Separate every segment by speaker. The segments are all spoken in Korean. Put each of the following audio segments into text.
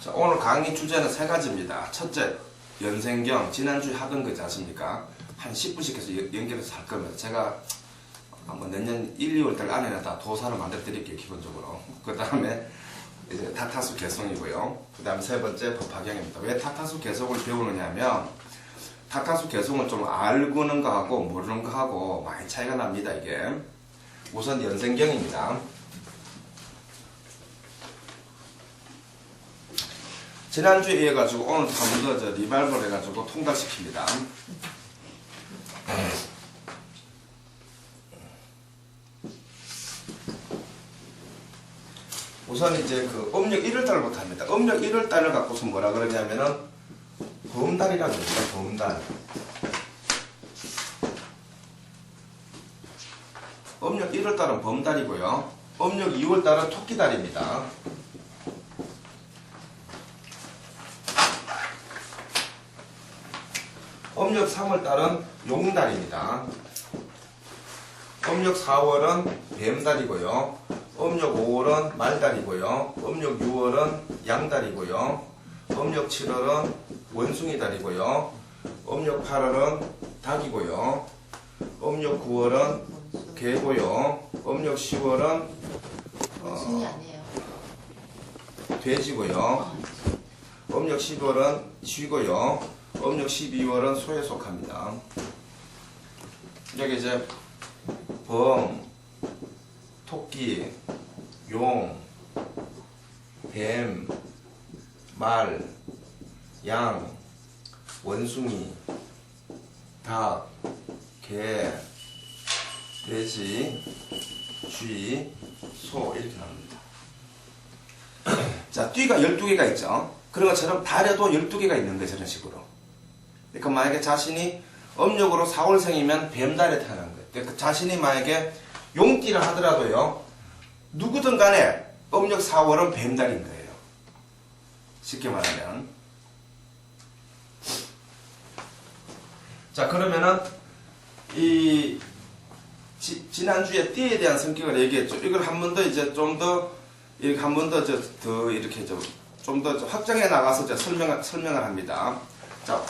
Speaker 1: 자, 오늘 강의 주제는 세 가지입니다. 첫째, 연생경. 지난주에 하던 거지 않습니까? 한 10분씩 해서 연결해서 할 겁니다. 제가 아마 내년 1, 2월 달 안에는 다 도사를 만들어 드릴게요, 기본적으로. 그 다음에 이제 타타수 개성이고요. 그 다음에 세 번째 법화경입니다. 왜 타타수 개성을 배우느냐 하면 타타수 개성을 좀 알고는 거하고 모르는 거하고 많이 차이가 납니다, 이게. 우선 연생경입니다. 지난주에 이어가지고 오늘 한 번 더 리발브를 해가지고 통달시킵니다. 우선 이제 그 음력 1월달부터 합니다. 음력 1월달을 갖고서 뭐라 그러냐면은 범달이라고 합니다. 범달. 음력 1월달은 범달이고요. 음력 2월달은 토끼달입니다. 음력 3월달은 용달입니다. 음력 4월은 뱀달이고요. 음력 5월은 말달이고요. 음력 6월은 양달이고요. 음력 7월은 원숭이달이고요. 음력 8월은 닭이고요. 음력 9월은 개고요. 음력 10월은
Speaker 2: 원숭이 아니에요.
Speaker 1: 돼지고요. 음력 10월은 쥐고요. 음력 12월은 소에 속합니다. 여기 이제 범, 토끼, 용, 뱀, 말, 양, 원숭이, 닭, 개, 돼지, 쥐, 소 이렇게 나옵니다. 자, 띠가 12개가 있죠. 그런 것처럼 달에도 12개가 있는 거예요, 저런 식으로. 그러니까 만약에 자신이 음력으로 4월생이면 뱀달에 태어난 거예요. 그러니까 자신이 만약에 용띠를 하더라도요, 누구든 간에 음력 4월은 뱀달인 거예요. 쉽게 말하면. 자, 그러면은 이 지난주에 띠에 대한 성격을 얘기했죠. 이걸 한 번 더 이제 좀 더 이렇게 한 번 더 이렇게 좀 더 확장해 나가서 이제 설명을 합니다. 자,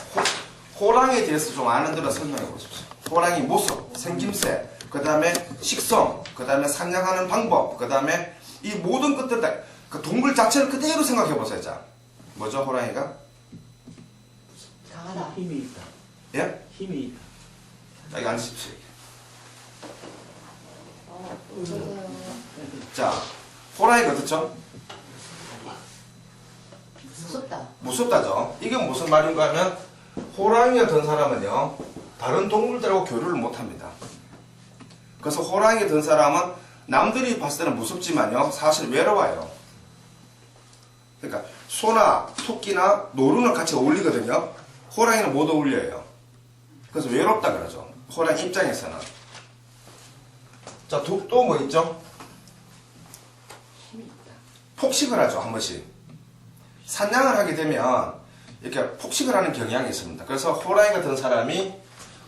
Speaker 1: 호랑이에 대해서 좀 아는 대로 설명해 보십시오. 호랑이 모습, 생김새, 그 다음에 식성, 그 다음에 사냥하는 방법, 그 다음에 이 모든 것들 다, 그 동물 자체를 그대로 생각해 보세요. 자, 뭐죠, 호랑이가?
Speaker 2: 강하다.
Speaker 3: 힘이 있다.
Speaker 1: 예?
Speaker 3: 힘이 있다.
Speaker 1: 자, 여기 앉으십시오.
Speaker 2: 저도요.
Speaker 1: 자, 호랑이가 어떻죠?
Speaker 2: 무섭다.
Speaker 1: 무섭다죠. 이게 무슨 말인가 하면 호랑이가 든 사람은요, 다른 동물들하고 교류를 못합니다. 그래서 호랑이가 든 사람은 남들이 봤을 때는 무섭지만요, 사실 외로워요. 그러니까 소나 토끼나 노루는 같이 어울리거든요. 호랑이는 못 어울려요. 그래서 외롭다 그러죠, 호랑이 입장에서는. 자, 또 뭐 있죠?
Speaker 2: 힘이 있다.
Speaker 1: 폭식을 하죠, 한 번씩. 사냥을 하게 되면 이렇게 폭식을 하는 경향이 있습니다. 그래서 호랑이 같은 사람이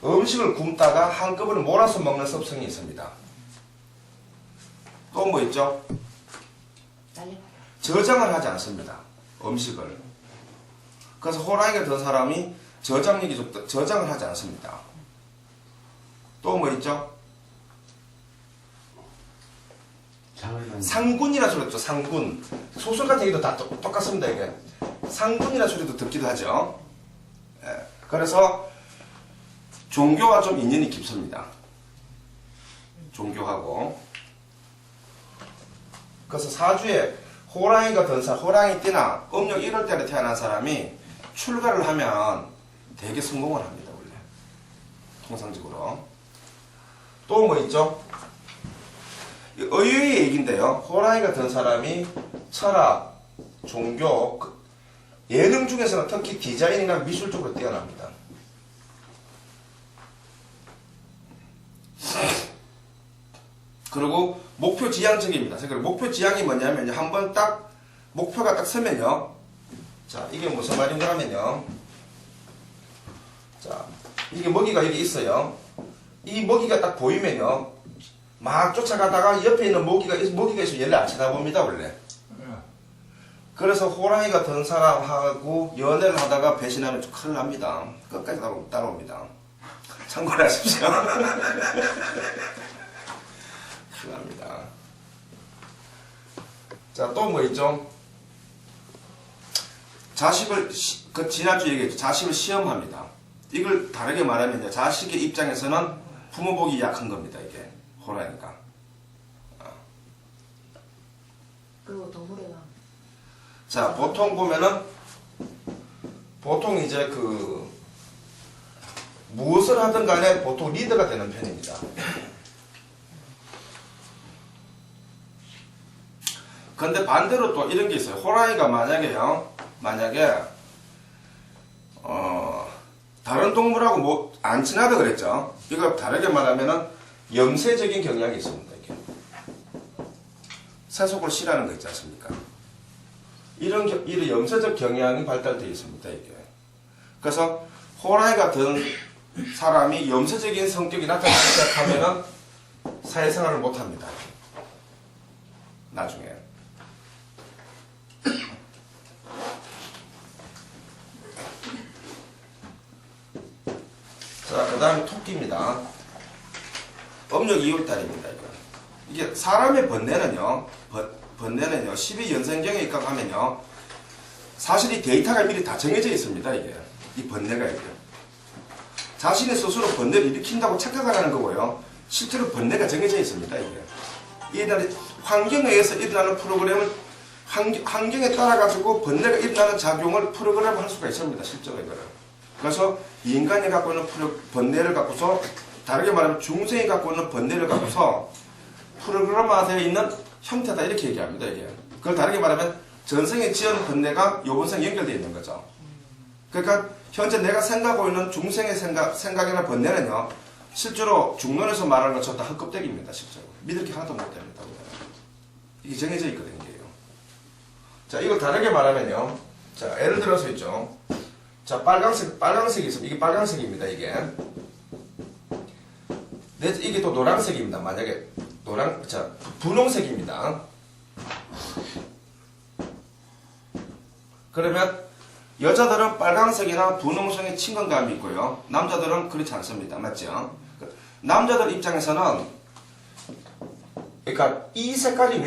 Speaker 1: 음식을 굶다가 한꺼번에 몰아서 먹는 습성이 있습니다. 또 뭐 있죠?
Speaker 2: 날려봐라.
Speaker 1: 저장을 하지 않습니다, 음식을. 그래서 호랑이 같은 사람이 저장력이 좀 저장을 하지 않습니다. 또 뭐 있죠? 상군이라 소리도 상군. 소설 같은 얘기도 다 똑같습니다, 이게. 상군이라 소리도 듣기도 하죠. 예. 그래서 종교와 좀 인연이 깊습니다. 종교하고. 그래서 사주에 호랑이가 든 사람, 호랑이띠나 음력 1월달에 태어난 사람이 출가를 하면 되게 성공을 합니다, 원래. 통상적으로. 또 뭐 있죠? 의외의 얘기인데요. 호랑이가 든 사람이 철학, 종교, 예능 중에서는 특히 디자인이나 미술 쪽으로 뛰어납니다. 그리고 목표 지향적입니다. 그러니까 목표 지향이 뭐냐면 한번 딱 목표가 딱 서면요. 자, 이게 무슨 말인가 하면요. 자, 이게 먹이가 여기 있어요. 이 먹이가 딱 보이면요, 막 쫓아가다가 옆에 있는 먹이가 있으면 얘를 안 쳐다봅니다, 원래. 그래서 호랑이가 된 사람하고 연애를 하다가 배신하면 좀 큰일 납니다. 끝까지 따라옵니다. 참고를 하십시오. 큰일 납니다. 자, 또 뭐 있죠? 자식을, 지난주에 얘기했죠. 자식을 시험합니다. 이걸 다르게 말하면 자식의 입장에서는 부모 보기 약한 겁니다. 이게 호랑이가.
Speaker 2: 그리고 동물의 왕.
Speaker 1: 자, 보통 보면은 보통 이제 무엇을 하든 간에 보통 리더가 되는 편입니다. 근데 반대로 또 이런 게 있어요. 호랑이가 만약에 다른 동물하고 뭐 안 친하다 그랬죠. 이거 다르게 말하면은 염세적인 경향이 있습니다. 이게 세속을 싫어하는 거 있지 않습니까? 이런 염세적 경향이 발달되어 있습니다. 이게 그래서 호랑이 같은 사람이 염세적인 성격이 나타나기 시작하면은 사회생활을 못합니다. 나중에. 자, 그 다음에 토끼입니다. 음력 2월달입니다. 이게 사람의 번뇌는요, 12연생경에 입각하면요, 사실 이 데이터가 미리 다 정해져 있습니다. 이 번뇌가 이게. 자신이 스스로 번뇌를 일으킨다고 착각하는 거고요. 실제로 번뇌가 정해져 있습니다. 이게. 환경에 의해서 일어나는 프로그램을 환경에 따라가지고 번뇌가 일어나는 작용을 프로그램을 할 수가 있습니다. 실제로 이거를. 그래서 인간이 갖고 있는 번뇌를 갖고서 다르게 말하면 중생이 갖고 있는 번뇌를 갖고서 프로그램화되어 있는 형태다 이렇게 얘기합니다. 이게. 그걸 다르게 말하면 전생에 지은 번뇌가 요번생에 연결되어 있는 거죠. 그러니까 현재 내가 생각하고 있는 중생의 생각이나 번뇌는요. 실제로 중론에서 말하는 것처럼 다 헛껍데기입니다. 실제로. 믿을 게 하나도 못 됩니다. 이게 정해져 있거든요. 자, 이걸 다르게 말하면요. 자, 예를 들어서 있죠. 자, 빨강색이 있습니다. 이게 빨강색입니다, 이게. 이게 또 노란색입니다. 만약에, 분홍색입니다. 그러면, 여자들은 빨강색이나 분홍색의 친근감이 있고요. 남자들은 그렇지 않습니다. 맞죠? 남자들 입장에서는, 그러니까, 이 색깔이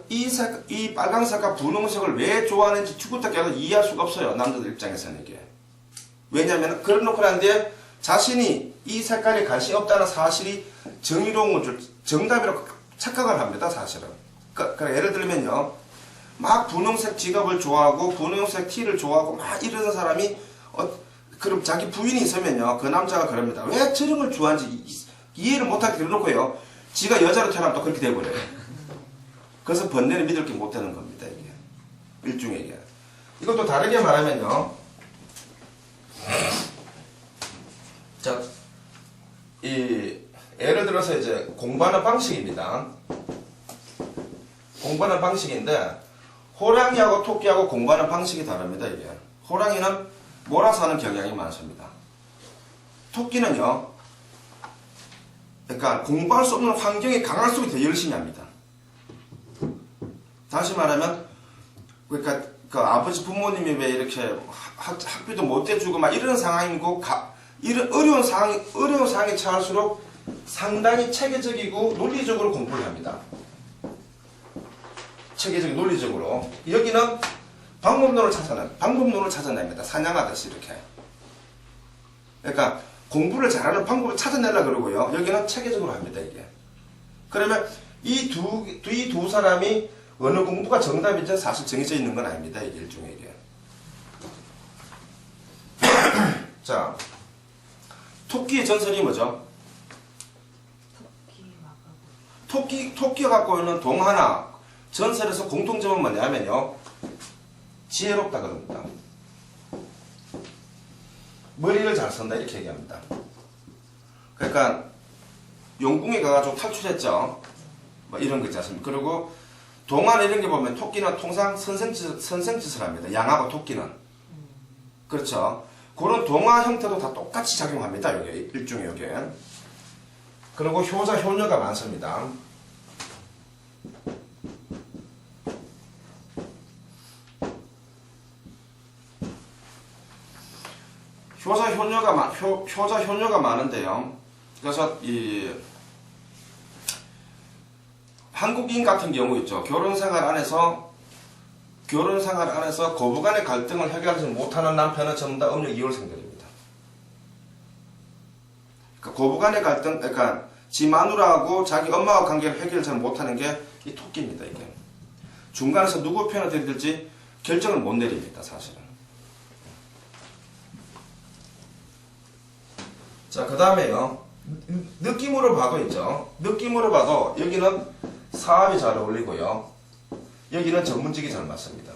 Speaker 1: 이 빨강색과 분홍색을 왜 좋아하는지 죽었다 깨도 이해할 수가 없어요. 남자들 입장에서는 이게. 왜냐하면 그런 놓고 하는데 자신이 이 색깔에 관심이 없다는 사실이 정의로운 줄 정답이라고 착각을 합니다. 사실은. 그러니까 예를 들면요. 막 분홍색 지갑을 좋아하고 분홍색 티를 좋아하고 막 이러는 사람이 그럼 자기 부인이 있으면요. 그 남자가 그럽니다. 왜 저런 걸 좋아하는지 이해를 못하게 들어놓고요. 지가 여자로 태어나면 또 그렇게 돼버려요. 그래서 번뇌를 믿을 게 못되는 겁니다. 이게. 일종의 이게. 이것도 다르게 말하면요. 자, 예를 들어서 이제 공부하는 방식입니다. 공부하는 방식인데, 호랑이하고 토끼하고 공부하는 방식이 다릅니다, 이게. 호랑이는 몰아서 하는 경향이 많습니다. 토끼는요, 그러니까 공부할 수 없는 환경이 강할수록 더 열심히 합니다. 다시 말하면, 그러니까 그 아버지 부모님이 왜 이렇게 학비도 못 대주고 막 이런 상황이고 이런 어려운 상황에 처할수록 상당히 체계적이고 논리적으로 공부를 합니다. 체계적이고 논리적으로. 여기는 방법론을 찾아냅니다. 사냥하듯이 이렇게. 그러니까 공부를 잘하는 방법을 찾아내려고 그러고요. 여기는 체계적으로 합니다. 이게. 그러면 이 두 사람이 어느 공부가 정답인지 사실 정해져 있는 건 아닙니다. 이게 일종의 이게. 자, 토끼의 전설이 뭐죠? 토끼가 갖고 있는 동화나 전설에서 공통점은 뭐냐면요. 지혜롭다 그럽니다. 머리를 잘 쓴다 이렇게 얘기합니다. 그러니까 용궁에 가가지고 탈출했죠. 뭐 이런 거 있지 않습니까? 그리고 동화나 이런 게 보면 토끼는 통상 선생짓을 합니다. 양하고 토끼는. 그렇죠. 그런 동화 형태도 다 똑같이 작용합니다. 여기 일종의 여기. 그리고 효자, 효녀가 많습니다. 효자 효녀가 많은데요. 그래서 이 한국인 같은 경우 있죠. 결혼 생활 안에서 고부간의 갈등을 해결하지 못하는 남편은 전부 다 음력 2월생들입니다. 그러니까 고부간의 갈등, 그러니까 지 마누라하고 자기 엄마와 관계를 해결 잘 못하는 게 이 토끼입니다. 이게 중간에서 누구 편을 들일지 결정을 못 내립니다. 사실은. 자, 그 다음에요. 느낌으로 봐도 있죠. 느낌으로 봐도 여기는 사업이 잘 어울리고요. 여기는 전문직이 잘 맞습니다.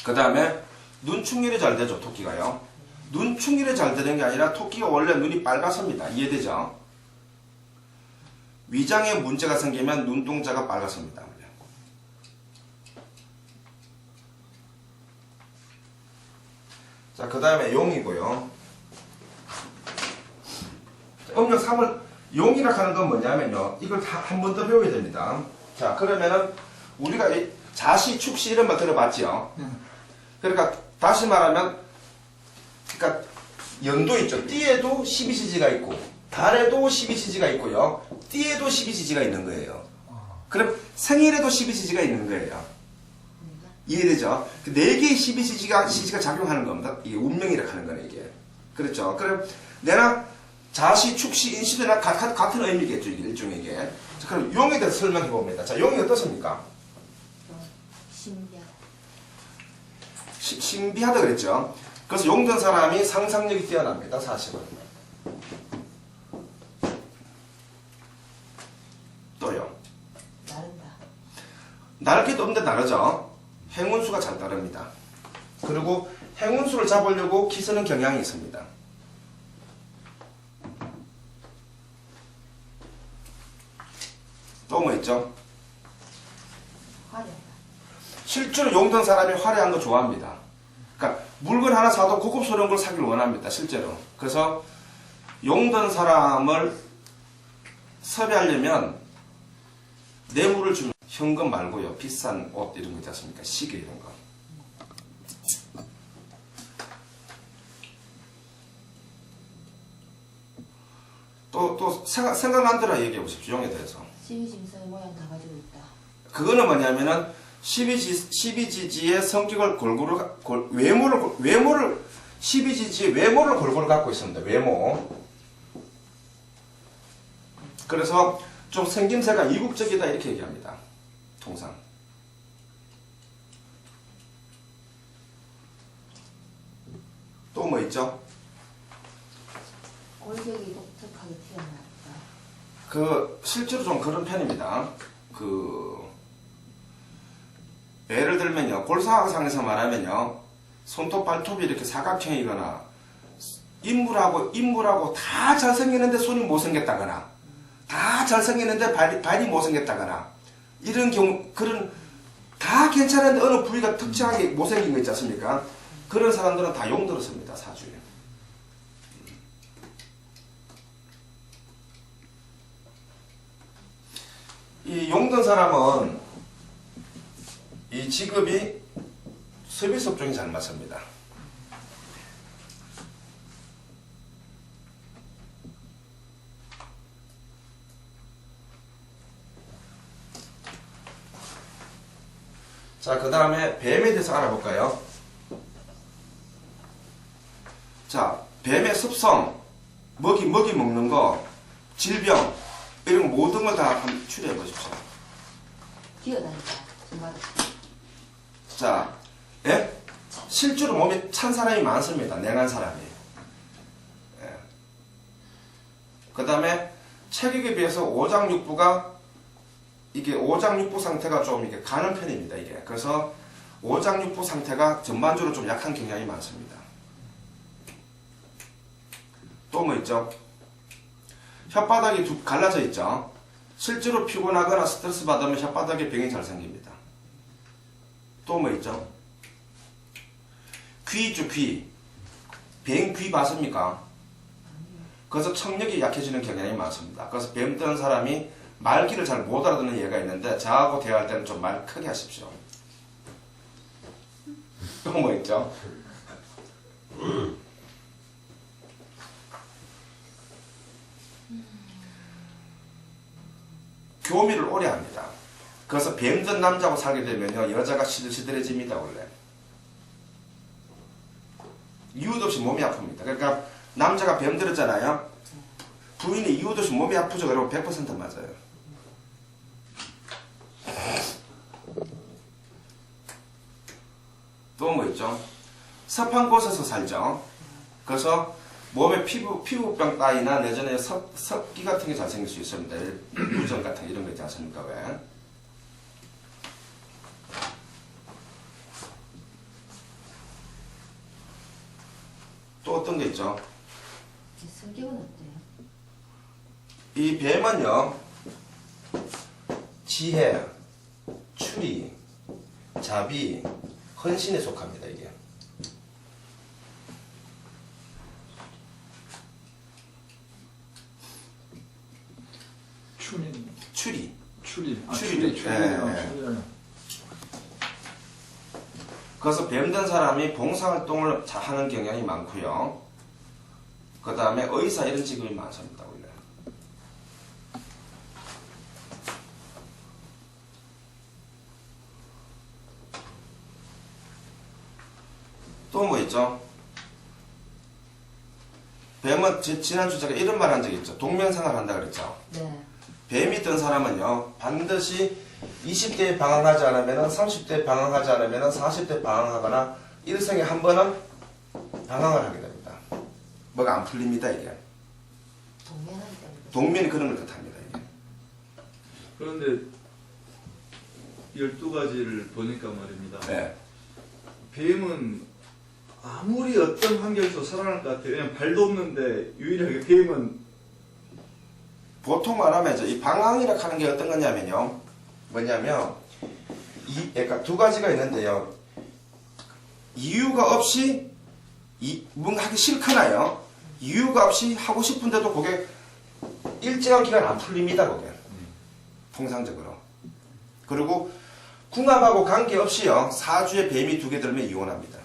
Speaker 1: 그 다음에 눈충일이 잘 되죠. 토끼가요. 눈충일이 잘 되는 게 아니라 토끼가 원래 눈이 빨갛습니다. 이해되죠? 위장에 문제가 생기면 눈동자가 빨갛습니다. 자, 그 다음에 용이고요. 음력 3월 용이라 하는 건 뭐냐면요. 이걸 한 번 더 배워야 됩니다. 자, 그러면은 우리가 자시, 축시 이런 말 들어봤죠? 그러니까 다시 말하면 그러니까 연도 있죠. 띠에도 12지지가 있고 달에도 12지지가 있고요. 띠에도 12지지가 있는 거예요. 그럼 생일에도 12지지가 있는 거예요. 이해되죠? 그 4개의 12지지가 작용하는 겁니다. 이게 운명이라 하는 거네, 이게. 그렇죠? 그럼 내가 자시, 축시, 인시도 같은 의미겠죠, 이게 일종의 이게. 자, 그럼 용에 대해서 설명해 봅니다. 자, 용이 어떻습니까?
Speaker 2: 신비하다.
Speaker 1: 신비하다 그랬죠? 그래서 용된 사람이 상상력이 뛰어납니다, 사실은. 또요.
Speaker 2: 나른다.
Speaker 1: 날개도 없는데 나르죠? 행운수가 잘 따릅니다. 그리고 행운수를 잡으려고 기쓰는 경향이 있습니다. 또 뭐 있죠?
Speaker 2: 화려하다.
Speaker 1: 실제로 용된 사람이 화려한 거 좋아합니다. 그러니까 물건 하나 사도 고급스러운 걸 사길 원합니다. 실제로. 그래서 용된 사람을 섭외하려면 뇌물을 주면 현금 말고요. 비싼 옷 이런 거 있지 않습니까? 시계 이런 거. 또 생각난 대로 얘기해 보십시오. 용에 대해서.
Speaker 2: 12짐승의 모양 다 가지고 있다.
Speaker 1: 그거는 뭐냐면은 12지지의 성격을 외모를 12지지의 외모를 골고루 갖고 있습니다. 외모. 그래서 좀 생김새가 이국적이다 이렇게 얘기합니다. 통상. 또 뭐 있죠?
Speaker 2: 골격이 독특하게 튀어나왔다.
Speaker 1: 실제로 좀 그런 편입니다. 예를 들면요. 골사학상에서 말하면요. 손톱, 발톱이 이렇게 사각형이거나, 인물하고 다 잘생겼는데 손이 못생겼다거나, 다 잘생겼는데 발이 못생겼다거나, 이런 경우, 다 괜찮은데 어느 부위가 특징하게 못생긴 거 있지 않습니까? 그런 사람들은 다 용들었습니다, 사주에. 이 용든 사람은 이 직업이 서비스 업종이 잘 맞습니다. 자, 그 다음에 뱀에 대해서 알아볼까요? 자, 뱀의 습성, 먹이 먹는 거, 질병, 이런 모든 걸 다 한번 추려해 보십시오.
Speaker 2: 기어다닌다. 정말.
Speaker 1: 자, 예? 실제로 몸에 찬 사람이 많습니다. 냉한 사람이. 예. 그 다음에 체격에 비해서 오장육부가 이게 오장육부 상태가 좀 이게 가는 편입니다. 이게. 그래서 오장육부 상태가 전반적으로 좀 약한 경향이 많습니다. 또 뭐 있죠? 혓바닥이 갈라져 있죠? 실제로 피곤하거나 스트레스 받으면 혓바닥에 병이 잘 생깁니다. 또 뭐 있죠? 귀죠, 귀. 뱀 귀 봤습니까? 그래서 청력이 약해지는 경향이 많습니다. 그래서 뱀 뜨는 사람이 말귀를 잘 못 알아듣는 얘가 있는데 저하고 대화할 때는 좀 말 크게 하십시오. 또 뭐 있죠? 교미를 오래 합니다. 그래서 뱀든 남자하고 살게 되면요 여자가 시들시들해집니다. 원래 이유도 없이 몸이 아픕니다. 그러니까 남자가 뱀 들었잖아요. 부인이 이유도 없이 몸이 아프죠. 그러고 100% 맞아요. 또 뭐 있죠? 습한 곳에서 살죠. 그래서 몸에 피부병 따위나 내전에 습기 같은 게 잘 생길 수 있습니다. 유전 같은 이런 거 있지 않습니까? 왜? 또 어떤 게 있죠?
Speaker 2: 성격은 어때요?
Speaker 1: 이 뱀은요, 지혜, 추리, 자비, 헌신에 속합니다, 이게. 추리.
Speaker 3: 추리.
Speaker 1: 추리. 그래서 뱀든 사람이 봉사활동을 하는 경향이 많고요. 그 다음에 의사 이런 직업이 많습니다, 원래. 또 뭐 있죠? 뱀은 지난주 제가 이런 말 한 적이 있죠. 동명생활 한다 그랬죠.
Speaker 2: 네.
Speaker 1: 뱀이 든 사람은요, 반드시 20대에 방황하지 않으면 30대에 방황하지 않으면 40대에 방황하거나 일생에 한 번은 방황을 하게 됩니다. 뭐가 안 풀립니다, 이게.
Speaker 2: 동면하기 때문에.
Speaker 1: 동면이 그런 걸 뜻합니다, 이게.
Speaker 3: 그런데 12가지를 보니까 말입니다.
Speaker 1: 네.
Speaker 3: 뱀은 아무리 어떤 환경에서 살아날 것 같아요. 왜냐면 발도 없는데 유일하게 뱀은
Speaker 1: 보통 말하면 이 방황이라 하는 게 어떤 거냐면요. 뭐냐면, 그러니까 두 가지가 있는데요. 이유가 없이, 뭔가 하기 싫거나요. 이유가 없이 하고 싶은데도 그게 일정한 기간 안 풀립니다, 그게. 통상적으로. 그리고 궁합하고 관계없이요. 사주에 뱀이 2개 들면 이혼합니다.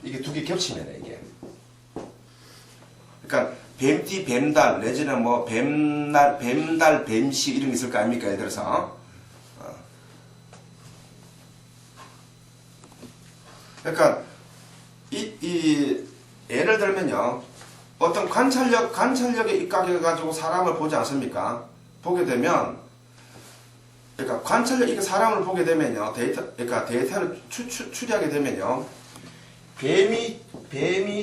Speaker 1: 이게 2개 겹치면 이게. 그러니까 뱀띠, 뱀달, 내지는 뭐 뱀날, 뱀달, 뱀시 이런 게 있을 거 아닙니까? 예를 들어서. 그러니까 예를 들면요. 어떤 관찰력에 입각해가지고 사람을 보지 않습니까? 보게 되면, 그러니까 관찰력, 이게 사람을 보게 되면요. 그러니까 데이터를 추리하게 되면요. 뱀이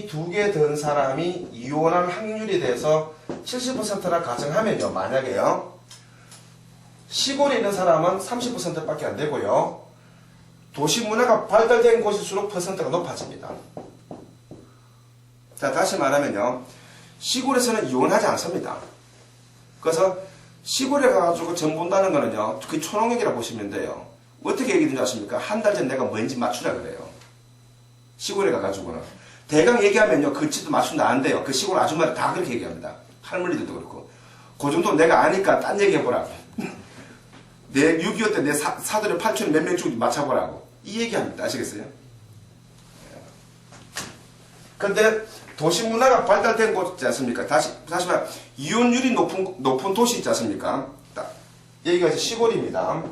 Speaker 1: 2개 든 사람이 이혼할 확률이 돼서 70%라 가정하면요. 만약에요. 시골에 있는 사람은 30%밖에 안 되고요. 도시 문화가 발달된 곳일수록 퍼센트가 높아집니다. 자, 다시 말하면요. 시골에서는 이혼하지 않습니다. 그래서 시골에 가가지고 점 본다는 거는요. 그 초농액이라고 보시면 돼요. 어떻게 얘기하는지 아십니까? 한 달 전 내가 뭔지 맞추라 그래요. 시골에 가가지고는. 대강 얘기하면요. 그치도 맞춘다 안 돼요. 그 시골 아줌마들 다 그렇게 얘기합니다. 할머니들도 그렇고. 그 정도 내가 아니까 딴 얘기해보라고. 내 6.25 때 내 사들의 8촌 몇 명 죽은지 맞춰보라고. 이 얘기합니다. 아시겠어요? 근데 도시 문화가 발달된 곳 있지 않습니까? 다시 말해, 이혼율이 높은 도시 있지 않습니까? 여기가 이제 시골입니다.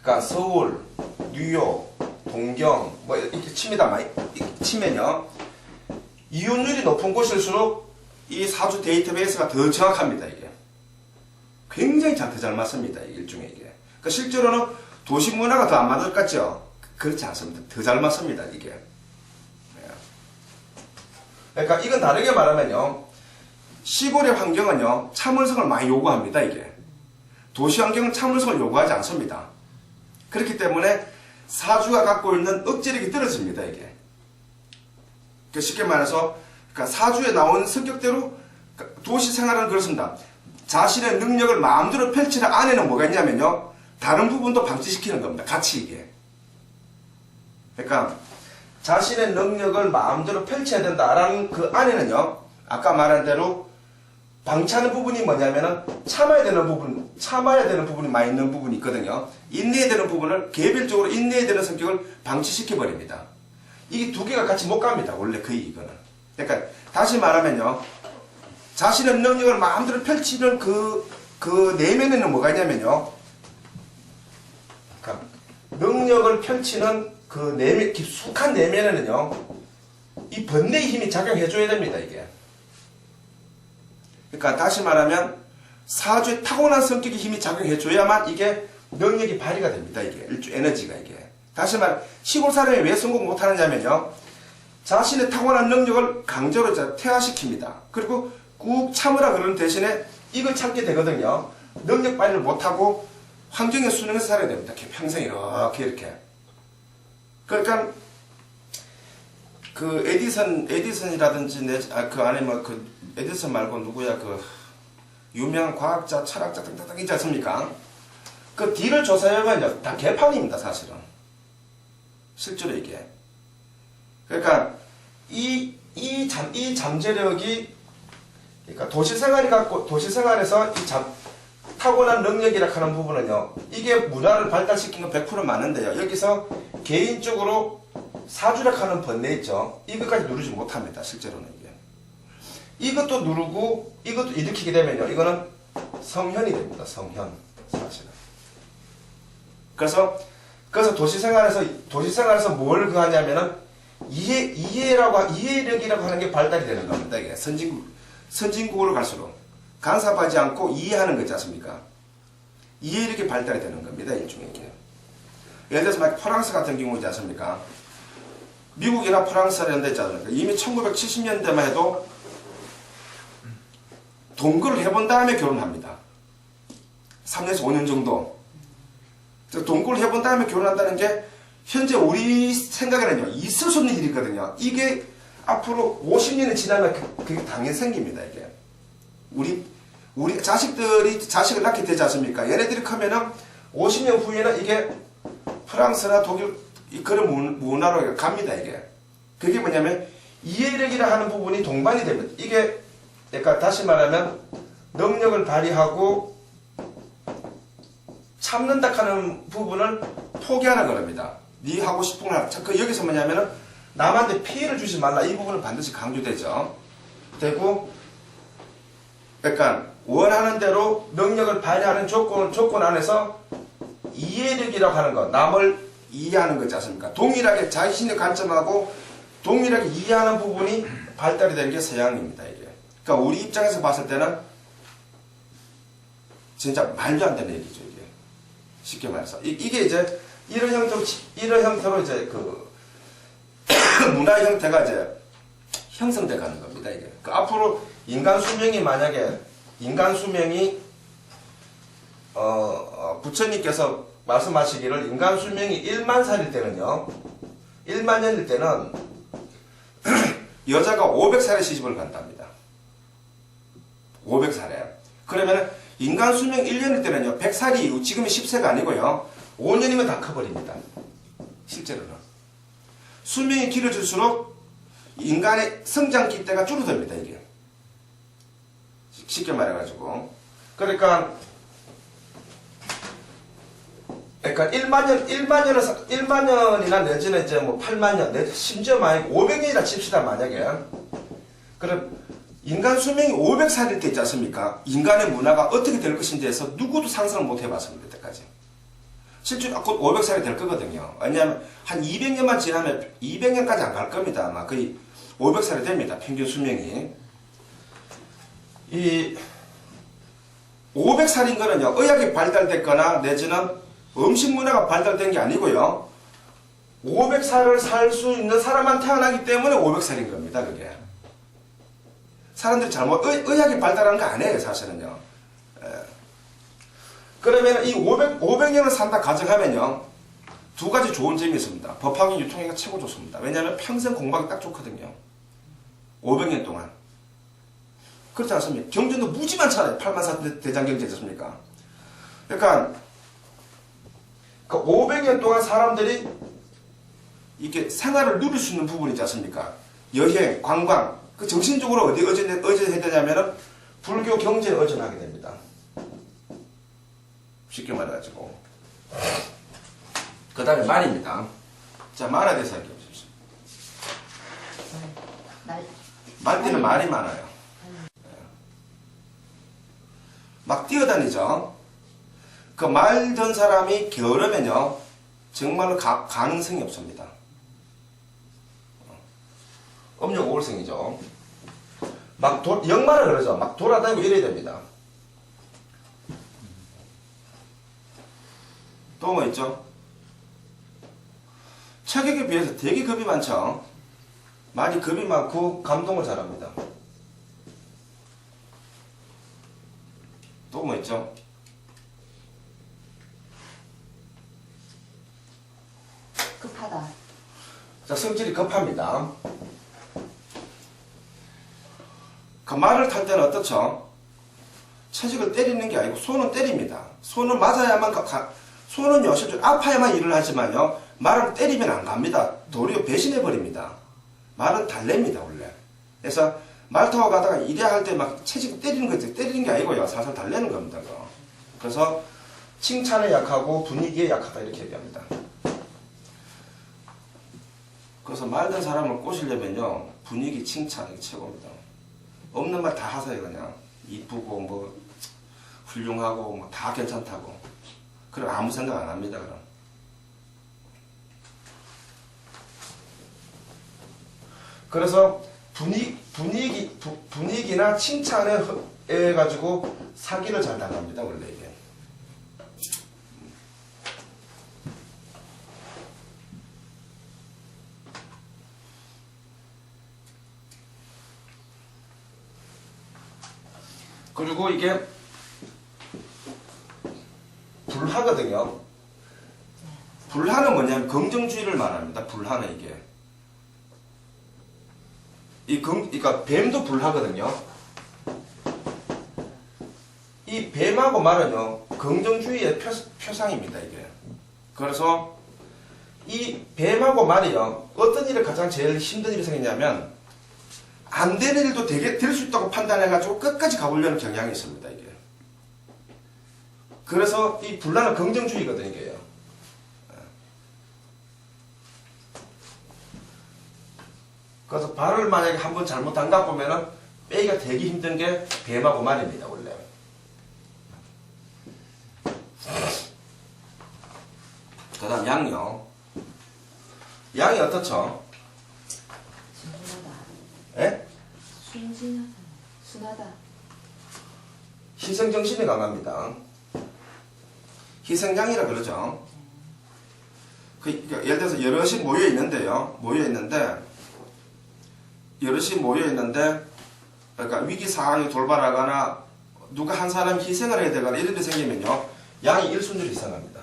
Speaker 1: 그러니까 서울, 뉴욕, 동경, 뭐 이렇게 칩니다. 치면요. 이혼율이 높은 곳일수록 이 사주 데이터베이스가 더 정확합니다. 이게 굉장히 더 잘 맞습니다. 일종의 이게. 그러니까 실제로는 도시 문화가 더 안 맞을 것 같죠? 그렇지 않습니다. 더 잘 맞습니다. 이게. 그러니까 이건 다르게 말하면요. 시골의 환경은요. 참을성을 많이 요구합니다. 이게. 도시 환경은 참을성을 요구하지 않습니다. 그렇기 때문에 사주가 갖고 있는 억제력이 떨어집니다. 이게. 그러니까 쉽게 말해서 그러니까 사주에 나온 성격대로 도시 생활은 그렇습니다. 자신의 능력을 마음대로 펼치는 안에는 뭐가 있냐면요. 다른 부분도 방치시키는 겁니다. 같이 이게. 그러니까 자신의 능력을 마음대로 펼쳐야 된다라는 그 안에는요. 아까 말한 대로 방치하는 부분이 뭐냐면은 참아야 되는 부분이 많이 있는 부분이 있거든요. 인내해야 되는 부분을 개별적으로 인내해야 되는 성격을 방치시켜 버립니다. 이게 두 개가 같이 못 갑니다. 원래 거의 이거는. 그러니까 다시 말하면요, 자신의 능력을 마음대로 펼치는 그 내면에는 뭐가 있냐면요, 그러니까 능력을 펼치는 그 내면, 깊숙한 내면에는요, 이 번뇌의 힘이 작용해줘야 됩니다, 이게. 그러니까 다시 말하면 사주의 타고난 성격의 힘이 작용해줘야만 이게 능력이 발휘가 됩니다, 이게. 에너지가 이게. 다시 말해, 시골 사람이 왜 성공 못하느냐면요, 자신의 타고난 능력을 강제로 퇴화시킵니다. 그리고 꾹 참으라 그러는 대신에 이걸 참게 되거든요. 능력 발휘를 못하고 환경에 순응해서 살아야 됩니다. 평생 이렇게. 그러니까 그 에디슨이라든지 그 안에 뭐 그 에디슨 말고 누구야, 그 유명한 과학자, 철학자 등등 있지 않습니까? 그 뒤를 조사해보면요, 다 개판입니다, 사실은. 실제로 이게. 그러니까 이 잠재력이, 그러니까 도시생활에서 이 타고난 능력이라 하는 부분은요, 이게 문화를 발달시킨 건 100% 맞는데요, 여기서 개인적으로 사주라 하는 번뇌 있죠, 이것까지 누르지 못합니다, 실제로는 이게. 이것도 누르고 이것도 일으키게 되면요, 이거는 성현이 됩니다, 성현. 사실은. 그래서 도시생활에서 뭘 하냐면은 이해력이라고 하는 게 발달이 되는 겁니다. 이게 선진국으로 갈수록 간섭하지 않고 이해하는 거 있지 않습니까? 이해력이 발달이 되는 겁니다, 일종의 이게. 예를 들어서 막 프랑스 같은 경우지 않습니까? 미국이나 프랑스라는 데 있지 않습니까? 이미 1970년대만 해도 동거를 해본 다음에 결혼합니다. 3년에서 5년 정도. 동거를 해본 다음에 결혼한다는 게 현재 우리 생각에는요, 있을 수 없는 일이거든요. 이게 앞으로 50년이 지나면 그게 당연히 생깁니다, 이게. 우리 자식을 낳게 되지 않습니까? 얘네들이 크면은 50년 후에는 이게 프랑스나 독일, 그런 문화로 갑니다, 이게. 그게 뭐냐면, 이해력이라 하는 부분이 동반이 됩니다. 이게, 그러니까 다시 말하면, 능력을 발휘하고, 참는다 하는 부분을 포기하는 겁니다. 네 하고 싶은 걸 그 여기서 뭐냐면은 남한테 피해를 주지 말라, 이 부분은 반드시 강조되죠. 되고, 그러니까 원하는 대로 능력을 발휘하는 조건 안에서 이해력이라고 하는 것, 남을 이해하는 거지 않습니까? 동일하게 자신의 관점하고 동일하게 이해하는 부분이 발달이 된 게 서양입니다, 이게. 그러니까 우리 입장에서 봤을 때는 진짜 말도 안 되는 얘기죠, 이게. 쉽게 말해서. 이게 이제 이런 형태로 이제 그 문화 형태가 이제 형성돼 가는 겁니다, 이게. 그 앞으로 인간 수명이 부처님께서 말씀하시기를 인간 수명이 1만 살일 때는요, 1만 년일 때는 여자가 500살에 시집을 간답니다. 500살에. 그러면 인간 수명 1년일 때는요, 100살이 지금이 10세가 아니고요, 5년이면 다 커버립니다. 실제로는. 수명이 길어질수록 인간의 성장 기대가 줄어듭니다, 이게. 쉽게 말해가지고. 그러니까 1만 년이나 내지는 이제 뭐 8만 년, 심지어 만약에 500년이라 칩시다, 만약에. 그럼 인간 수명이 500살일 때 있지 않습니까? 인간의 문화가 어떻게 될 것인지에 대해서 누구도 상상을 못 해봤습니다, 이때까지. 실제로 곧 500살이 될 거거든요. 왜냐하면 한 200년만 지나면 200년까지 안 갈 겁니다. 아마 거의 500살이 됩니다, 평균 수명이. 이 500살인 거는요, 의학이 발달됐거나 내지는 음식 문화가 발달된 게 아니고요, 500살을 살 수 있는 사람만 태어나기 때문에 500살인 겁니다, 그게. 사람들이 의학이 발달한 거 아니에요, 사실은요. 그러면 이 500년을 산다 가정하면요, 두 가지 좋은 점이 있습니다. 법학의 유통기가 최고 좋습니다. 왜냐하면 평생 공부하기 딱 좋거든요. 500년 동안. 그렇지 않습니까? 경전도 무지 많잖아요. 8만4 대장경제 있습니까? 그러니까 그 500년 동안 사람들이 이렇게 생활을 누릴 수 있는 부분이 있지 않습니까? 여행, 관광, 그 정신적으로 어디 해야 되냐면은 불교 경제에 의존하게 됩니다. 쉽게 말해가지고. 그 다음에 말입니다. 자, 말에 대해서 얘기해 보십시오. 말띠는 말이 많아요. 막 뛰어다니죠. 그 말던 사람이 게으르면요, 정말로 가능성이 없습니다. 음력 5월생이죠. 역말을 그러죠. 막 돌아다니고 이래야 됩니다. 또 뭐 있죠? 체격에 비해서 되게 겁이 많죠. 많이 겁이 많고 감동을 잘합니다. 또 뭐 있죠?
Speaker 2: 급하다.
Speaker 1: 자, 성질이 급합니다. 그 말을 탈 때는 어떻죠? 채찍을 때리는 게 아니고 손은 때립니다. 손은 맞아야만 손은요 실제 아파야만 일을 하지만요, 말을 때리면 안 갑니다. 도리어 배신해버립니다. 말은 달래입니다 원래. 그래서 말 타고 가다가 일해야 할 때 막 채찍을 때리는 거지, 때리는 게 아니고요, 살살 달래는 겁니다. 그거. 그래서 칭찬에 약하고 분위기에 약하다 이렇게 얘기합니다. 그래서 말든 사람을 꼬시려면요, 분위기 칭찬이 최고입니다. 없는 말 다 하세요. 그냥 이쁘고 뭐 훌륭하고 뭐 다 괜찮다고. 그럼 아무 생각 안 합니다. 그럼. 그래서 분위기나 칭찬에 해가지고 사기를 잘 당합니다. 원래 이게. 그리고 이게 불하거든요. 불하는 뭐냐면 긍정주의를 말합니다. 불하는 이게. 그러니까 뱀도 불하거든요. 이 뱀하고 말은요, 긍정주의의 표상입니다, 이게. 그래서 이 뱀하고 말이요, 어떤 일을 가장 제일 힘든 일이 생기냐면, 안 되는 일도 되게 될 수 있다고 판단해가지고 끝까지 가보려는 경향이 있습니다, 이게. 그래서 이 불나는 긍정주의거든요, 이게요. 그래서 발을 만약에 한번 잘못 담가 보면은 빼기가 되게 힘든 게 뱀하고 말입니다, 원래. 그 다음 양요. 양이 어떻죠?
Speaker 2: 순하다.
Speaker 1: 예?
Speaker 2: 순진하다. 순하다.
Speaker 1: 희생정신이 강합니다. 희생양이라 그러죠. 그러니까 예를 들어서 여럿이 모여 있는데, 그러니까 위기 상황이 돌발하거나 누가 한 사람 희생을 해야 되거나 이런 일 생기면요, 양이 일순위로 희생합니다.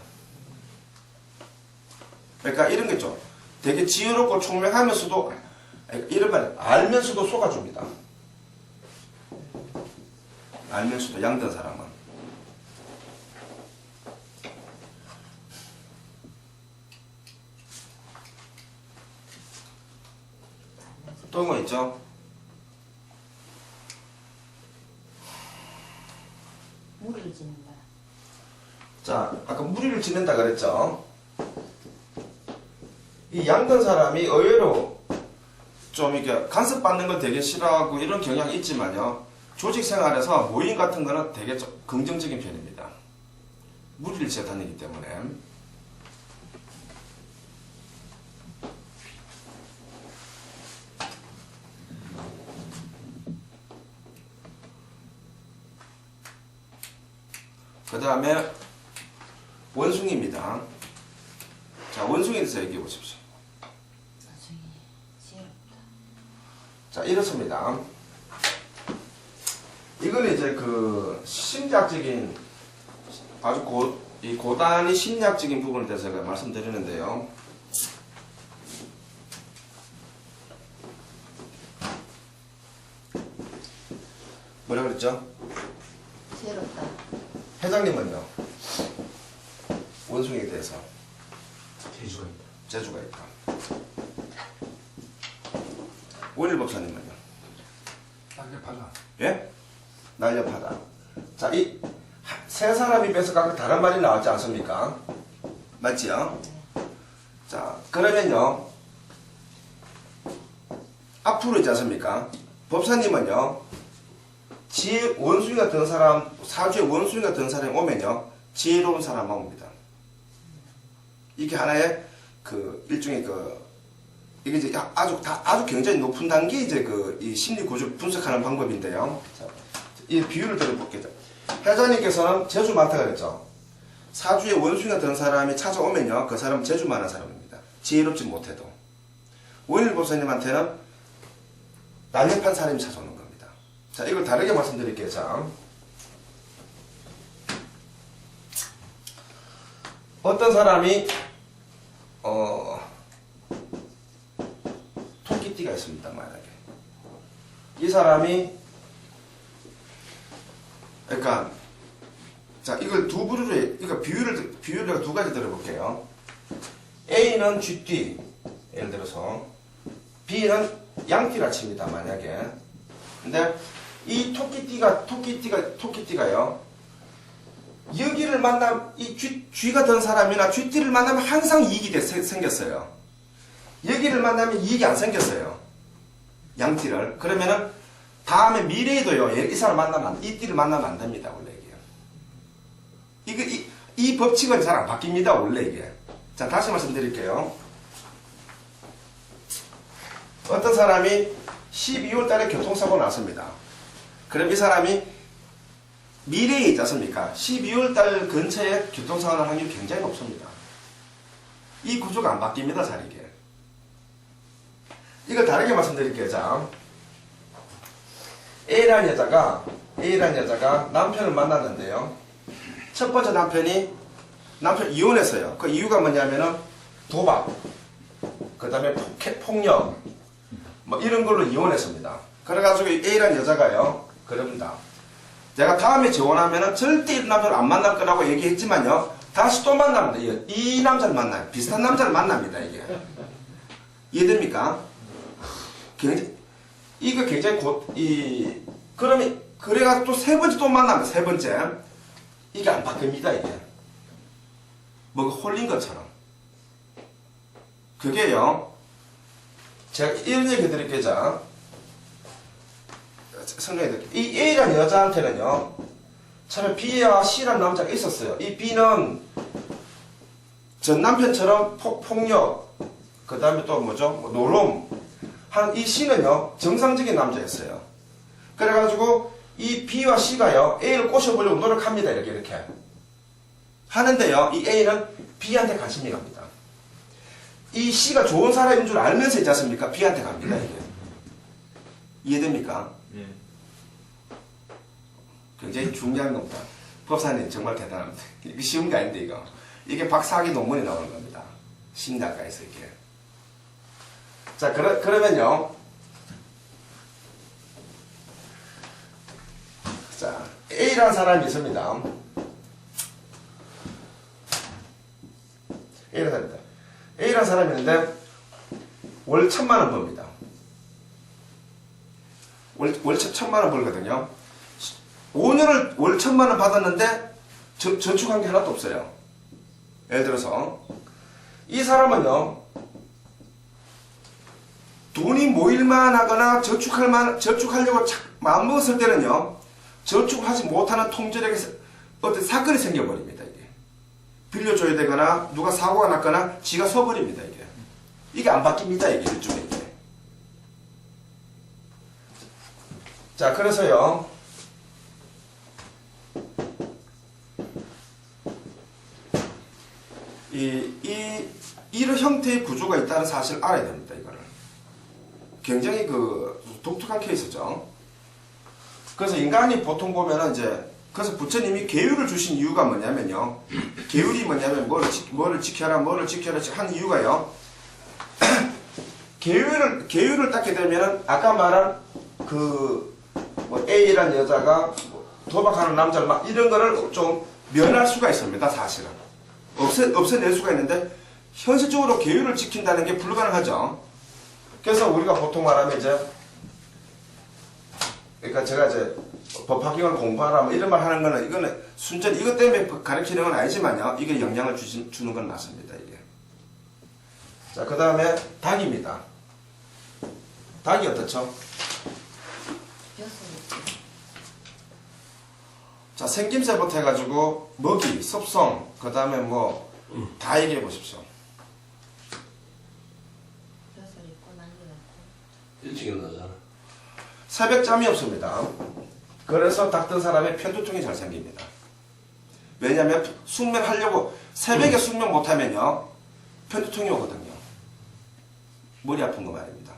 Speaker 1: 그러니까 이런 거죠. 되게 지혜롭고 총명하면서도, 이런 말 알면서도 속아줍니다. 알면서도, 양든 사람은. 또 뭐 있죠?
Speaker 2: 무리를 짓는다.
Speaker 1: 자, 아까 무리를 짓는다 그랬죠? 이 양든 사람이 의외로 좀 이렇게 간섭받는 걸 되게 싫어하고 이런 경향이 있지만요, 조직 생활에서 모임 같은 거는 되게 좀 긍정적인 편입니다. 무리를 지어 다니기 때문에. 그 다음에 원숭이입니다. 자, 원숭이에 대해서 얘기해 보십시오.
Speaker 2: 나중에 지혜롭다.
Speaker 1: 자, 이렇습니다. 이건 이제 그 심리학적인, 아주 고단히 심리학적인 부분에 대해서 제가 말씀드리는데요. 뭐라 그랬죠?
Speaker 2: 지혜롭다.
Speaker 1: 회장님은요? 원숭이에 대해서
Speaker 4: 재주가 있다.
Speaker 1: 재주가 있다. 원일 법사님은요?
Speaker 4: 딱딱하다.
Speaker 1: 예? 날렵하다. 자, 이 세 사람이 비해서 각각 다른 말이 나왔지 않습니까? 맞지요? 자, 그러면요. 앞으로 있지 않습니까? 법사님은요. 지혜 원숭이가 된 사람, 사주에 원숭이가 된 사람이 오면요. 지혜로운 사람만 옵니다. 이게 하나의 그 일종의 이게 이제 아주 굉장히 높은 단계 이제 이 심리 구조를 분석하는 방법인데요. 자, 이 비유를 들어볼게요. 회장님께서는 재주 많다 그랬죠. 사주에 원숭이가 된 사람이 찾아오면요. 그 사람은 재주 많은 사람입니다. 지혜롭지 못해도. 원일 법사님한테는 날렵한 사람이 찾아오는 겁니다. 자, 이걸 다르게 말씀드릴게요. 자, 어떤 사람이 토끼띠가 있습니다. 만약에 이 사람이 그러니까 자, 이걸 두 부류로 그러니까 비유를 두 가지 들어볼게요. A는 쥐띠, 예를 들어서 B는 양띠라 칩니다. 만약에. 근데 이 토끼띠가요. 여기를 만나면 이 쥐가 된 사람이나 쥐띠를 만나면 항상 이익이 생겼어요. 여기를 만나면 이익이 안 생겼어요. 양띠를. 그러면은 다음에 미래에도요. 이 사람 만나면 이 띠를 만나면 안 됩니다. 원래 이게. 이 법칙은 잘 안 바뀝니다. 원래 이게. 자, 다시 말씀드릴게요. 어떤 사람이 12월 달에 교통사고 났습니다. 그럼 이 사람이 미래에 있지 않습니까? 12월 달 근처에 교통사고 날 확률이 굉장히 높습니다. 이 구조가 안 바뀝니다. 잘 이게. 이걸 다르게 말씀드릴게요. 자, A라는 여자가 남편을 만났는데요. 첫 번째 남편 이혼했어요. 그 이유가 뭐냐면은 도박, 그 다음에 폭력, 뭐 이런 걸로 이혼했습니다. 그래가지고 A라는 여자가요, 그럽니다. 내가 다음에 재혼하면은 절대 이 남편을 안 만날 거라고 얘기했지만요, 다시 또 만납니다. 이 남자를 만나요. 비슷한 남자를 만납니다, 이게. 이해됩니까? 이거 굉장히 그러면, 그래가지고 또 세 번째 또 만납니다, 세 번째. 이게 안 바뀝니다, 이게. 뭐가 홀린 것처럼. 그게요, 제가 이런 얘기 드릴게요, 자. 설명해 드릴게요. 이 A라는 여자한테는요, 처음에 B와 C라는 남자가 있었어요. 이 B는 전 남편처럼 폭력, 그 다음에 또 뭐죠? 노름. 이 C는요, 정상적인 남자였어요. 그래가지고, 이 B와 C가요, A를 꼬셔보려고 노력합니다. 이렇게. 하는데요, 이 A는 B한테 관심이 갑니다. 이 C가 좋은 사람인 줄 알면서 있지 않습니까? B한테 갑니다, 이게. 이해됩니까?
Speaker 3: 예.
Speaker 1: 굉장히 중요한 겁니다. 법사님 정말 대단합니다. 이게 쉬운 게 아닌데, 이거. 이게 박사학위 논문에 나오는 겁니다. 심리학과에서 이렇게. 자, 그러면요. 자, A라는 사람이 있습니다. A라는 사람이 있는데, 월 1,000만 원 법니다. 월 1,000만 원 벌거든요. 5년을 월 1,000만 원 받았는데, 저축한 게 하나도 없어요. 예를 들어서, 이 사람은요, 돈이 모일만 하거나 저축하려고 마음먹었을 때는요, 저축을 하지 못하는 통절에게 어떤 사건이 생겨버립니다, 이게. 빌려줘야 되거나, 누가 사고가 났거나, 지가 서버립니다, 이게. 이게 안 바뀝니다, 이게, 일종의 이게. 자, 그래서요, 이런 형태의 구조가 있다는 사실을 알아야 됩니다, 이거를. 굉장히 독특한 케이스죠. 그래서 인간이 보통 보면은 그래서 부처님이 계율을 주신 이유가 뭐냐면요. 계율이 뭐냐면 뭐를 지켜라 하는 이유가요. 계율을 닦게 되면은 아까 말한 뭐 A라는 여자가 도박하는 남자를 막 이런 거를 좀 면할 수가 있습니다, 사실은. 없애낼 수가 있는데, 현실적으로 계율을 지킨다는 게 불가능하죠. 그래서 우리가 보통 말하면 그러니까 제가 이제 법학경을 공부하라 뭐 이런 말 하는 거는 이거는 순전 이것 때문에 가르치는 건 아니지만요. 이게 영향을 주는 건 맞습니다. 이게. 자, 그 다음에 닭입니다. 닭이 어떻죠?
Speaker 2: 벼슬.
Speaker 1: 자, 생김새부터 해가지고 먹이, 습성, 그 다음에 뭐 다 얘기해 보십시오.
Speaker 2: 벼슬 있고 난리 났고.
Speaker 4: 일찍 일어나잖아.
Speaker 1: 새벽잠이 없습니다. 그래서 닭 든 사람의 편두통이 잘 생깁니다. 왜냐하면 숙면하려고 새벽에 숙면 못하면요 편두통이 오거든요. 머리 아픈 거 말입니다.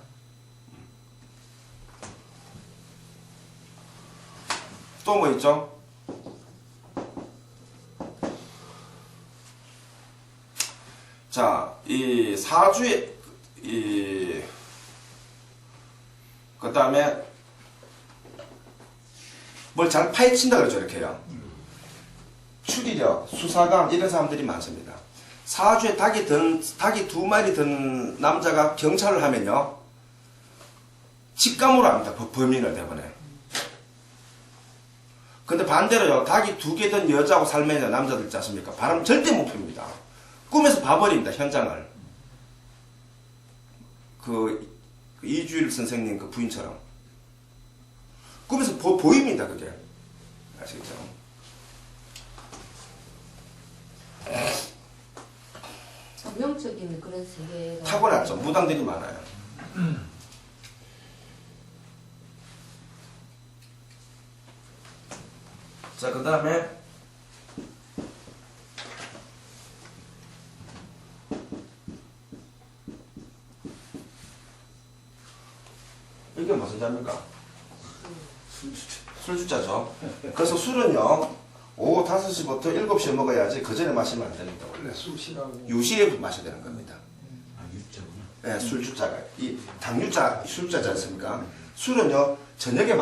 Speaker 1: 또 뭐 있죠? 자, 이 사주에 그 다음에 뭘 잘 파헤친다 그러죠. 이렇게요. 추리력, 수사감 이런 사람들이 많습니다. 사주에 닭이 두 마리 든 남자가 경찰을 하면요 직감으로 합니다. 범인을 대번에. 근데 반대로요 닭이 두 개 든 여자하고 살면 남자들 있지 않습니까? 바람 절대 못 핍니다. 꿈에서 봐버립니다. 현장을. 그 이주일 선생님 그 부인처럼 꿈에서 보입니다. 그게 아시겠죠?
Speaker 2: 명적인 그런 세계가
Speaker 1: 타고났죠. 무당들이 많아요. 자, 그 다음에 이게 무슨 자입니까? 술주자죠. 그래서 술은요 오후 5시부터 7시에 먹어야지 그 전에 마시면 안 됩니다. 원래
Speaker 5: 술시라고.
Speaker 1: 유시에 마셔야 되는 겁니다.
Speaker 4: 아, 육자구나.
Speaker 1: 네, 술주자가 이 당유자 술주자지 않습니까? 술은요 저녁에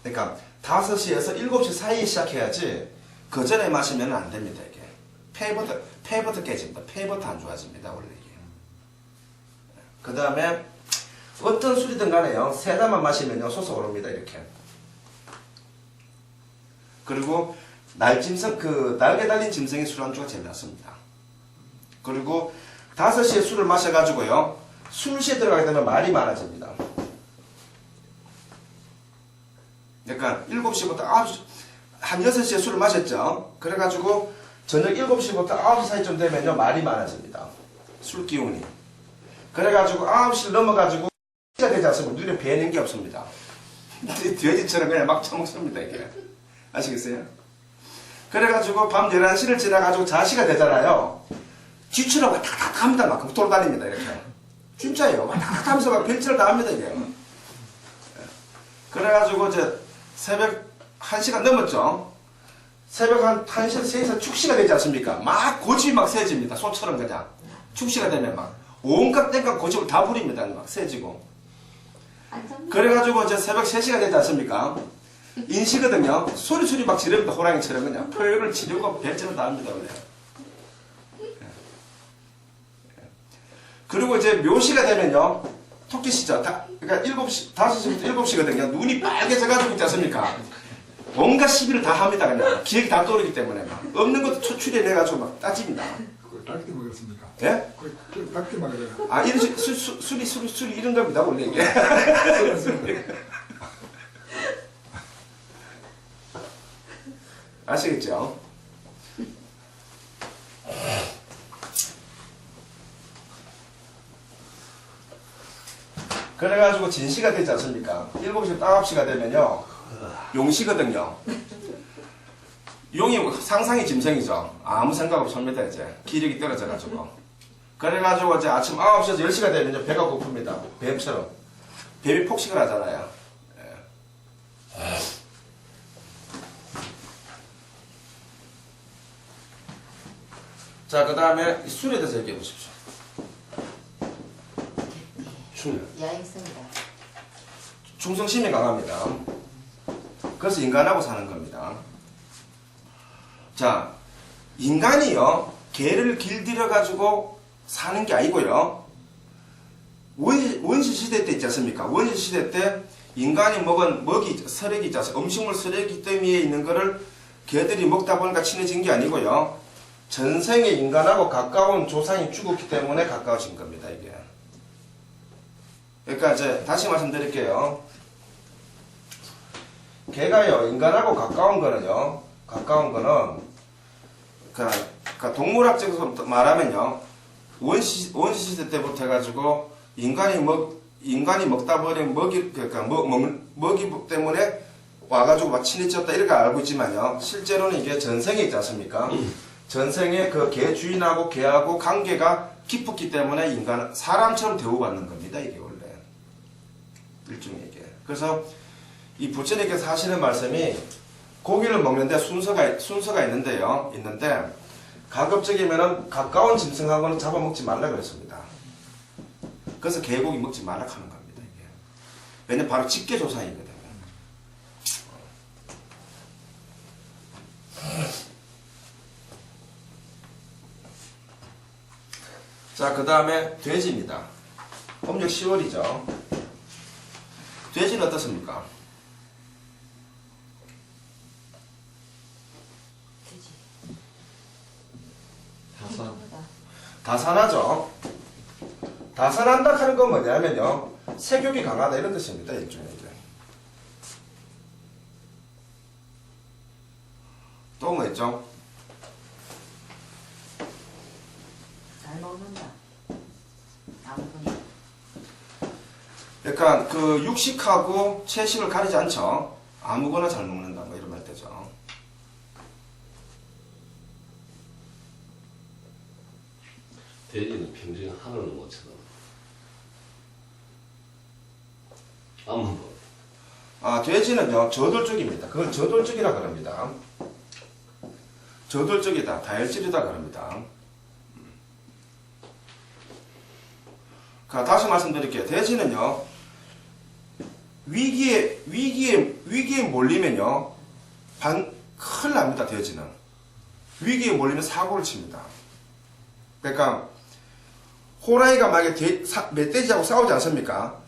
Speaker 1: 그러니까 5시에서 7시 사이에 시작해야지 그 전에 마시면 안 됩니다. 이게 폐부터 깨집니다. 폐부터 안 좋아집니다. 원래 이게. 그 다음에 어떤 술이든 간에요 세 잔만 마시면요 솟아오릅니다. 이렇게. 그리고 날개 달린 짐승의 술안주가 제일 낫습니다. 그리고 5시에 술을 마셔가지고요 술시에 들어가게 되면 말이 많아집니다. 그러니까 7시부터 9시, 한 6시에 술을 마셨죠. 그래가지고 저녁 7시부터 9시 사이쯤 되면요 말이 많아집니다. 술 기운이. 그래가지고 9시를 넘어가지고 가 되지 않습니까? 눈에 뵈는 게 없습니다. 돼지처럼 그냥 막 처먹습니다. 이게. 아시겠어요? 그래가지고 밤 11시를 지나가지고 자시가 되잖아요. 뒤치러 탁탁 합니다. 막 돌아다닙니다. 이렇게. 진짜예요. 탁탁 하면서 막 별짓을 다 합니다. 이게. 그래가지고 이제 새벽 1시간 넘었죠. 새벽 한 1시, 3시에서 축시가 되지 않습니까? 막 고집이 막 세집니다. 소처럼 그냥. 축시가 되면 막 온갖 땡깡 고집을 다 부립니다. 막 세지고. 그래가지고 이제 새벽 3시가 되지 않습니까? 인시거든요. 소리 막 지릅니다. 호랑이처럼 그냥 표현을 지르고 별짓을 다 합니다. 그냥. 그리고 이제 묘시가 되면요. 토끼시죠. 그러니까 7시, 5시부터 7시거든요. 눈이 빨개져가지고 있지 않습니까? 온갖 시비를 다 합니다. 그냥. 기억이 다 떠오르기 때문에 막. 없는 것도 추출해내가지고 막 따집니다.
Speaker 5: 그걸 닭띠 먹었습니까?
Speaker 1: 예?
Speaker 5: 그걸 닭띠 먹어요.
Speaker 1: 아, 이런 술이 이런 겁니다. 원래 이게. 아시겠죠? 그래가지고 진시가 되지 않습니까? 7시, 9시가 되면요. 용시거든요. 용이 상상의 짐승이죠. 아무 생각 없이 삽니다, 이제. 기력이 떨어져가지고. 그래가지고 이제 아침 9시에서 10시가 되면 배가 고픕니다. 뱀처럼. 뱀이 폭식을 하잖아요. 예. 자, 그 다음에 술에 대해서 얘기해 보십시오.
Speaker 2: 야행성이다.
Speaker 1: 충성심이 강합니다. 그래서 인간하고 사는 겁니다. 자, 인간이요, 개를 길들여가지고 사는 게 아니고요, 원시 시대 때 있지 않습니까? 원시 시대 때 인간이 먹은 쓰레기 자체, 음식물 쓰레기 더미에 있는 거를 개들이 먹다 보니까 친해진 게 아니고요. 전생에 인간하고 가까운 조상이 죽었기 때문에 가까워진 겁니다, 이게. 그러니까 이제 다시 말씀드릴게요. 개가요, 인간하고 가까운 거는요, 그러니까 동물학적으로 말하면요, 원시시대 때부터 해가지고 인간이 먹다 버린 먹이 때문에 와가지고 막 친해졌다 이렇게 알고 있지만요, 실제로는 이게 전생에 있지 않습니까? 전생에 그 개 주인하고 개하고 관계가 깊었기 때문에 사람처럼 대우받는 겁니다, 이게 원래. 일종의 이게. 그래서 이 부처님께서 하시는 말씀이 고기를 먹는데 순서가 있는데 가급적이면은 가까운 짐승하고는 잡아먹지 말라 그랬습니다. 그래서 개고기 먹지 말라 하는 겁니다, 이게. 왜냐면 바로 직계 조상이거든요. 자, 그 다음에 돼지입니다. 음력 10월이죠. 돼지는 어떻습니까?
Speaker 2: 돼지.
Speaker 3: 다산.
Speaker 1: 다산하죠. 다산한다 하는 건 뭐냐면요, 세교이 강하다 이런 뜻입니다, 일종의. 또 뭐 있죠?
Speaker 2: 잘 먹는다. 아무거나.
Speaker 1: 그러니까 그 육식하고 채식을 가리지 않죠. 아무거나 잘 먹는다, 뭐 이런 말 되죠.
Speaker 6: 돼지는 평생 하늘을 못 쳐다. 아무
Speaker 1: 돼지는요, 저돌적입니다. 그걸 저돌적이라 그럽니다. 저돌적이다, 다혈질이다 그럽니다. 다시 말씀드릴게요. 돼지는요, 위기에 몰리면요, 큰일 납니다, 돼지는. 위기에 몰리면 사고를 칩니다. 그러니까, 호랑이가 만약에 멧돼지하고 싸우지 않습니까?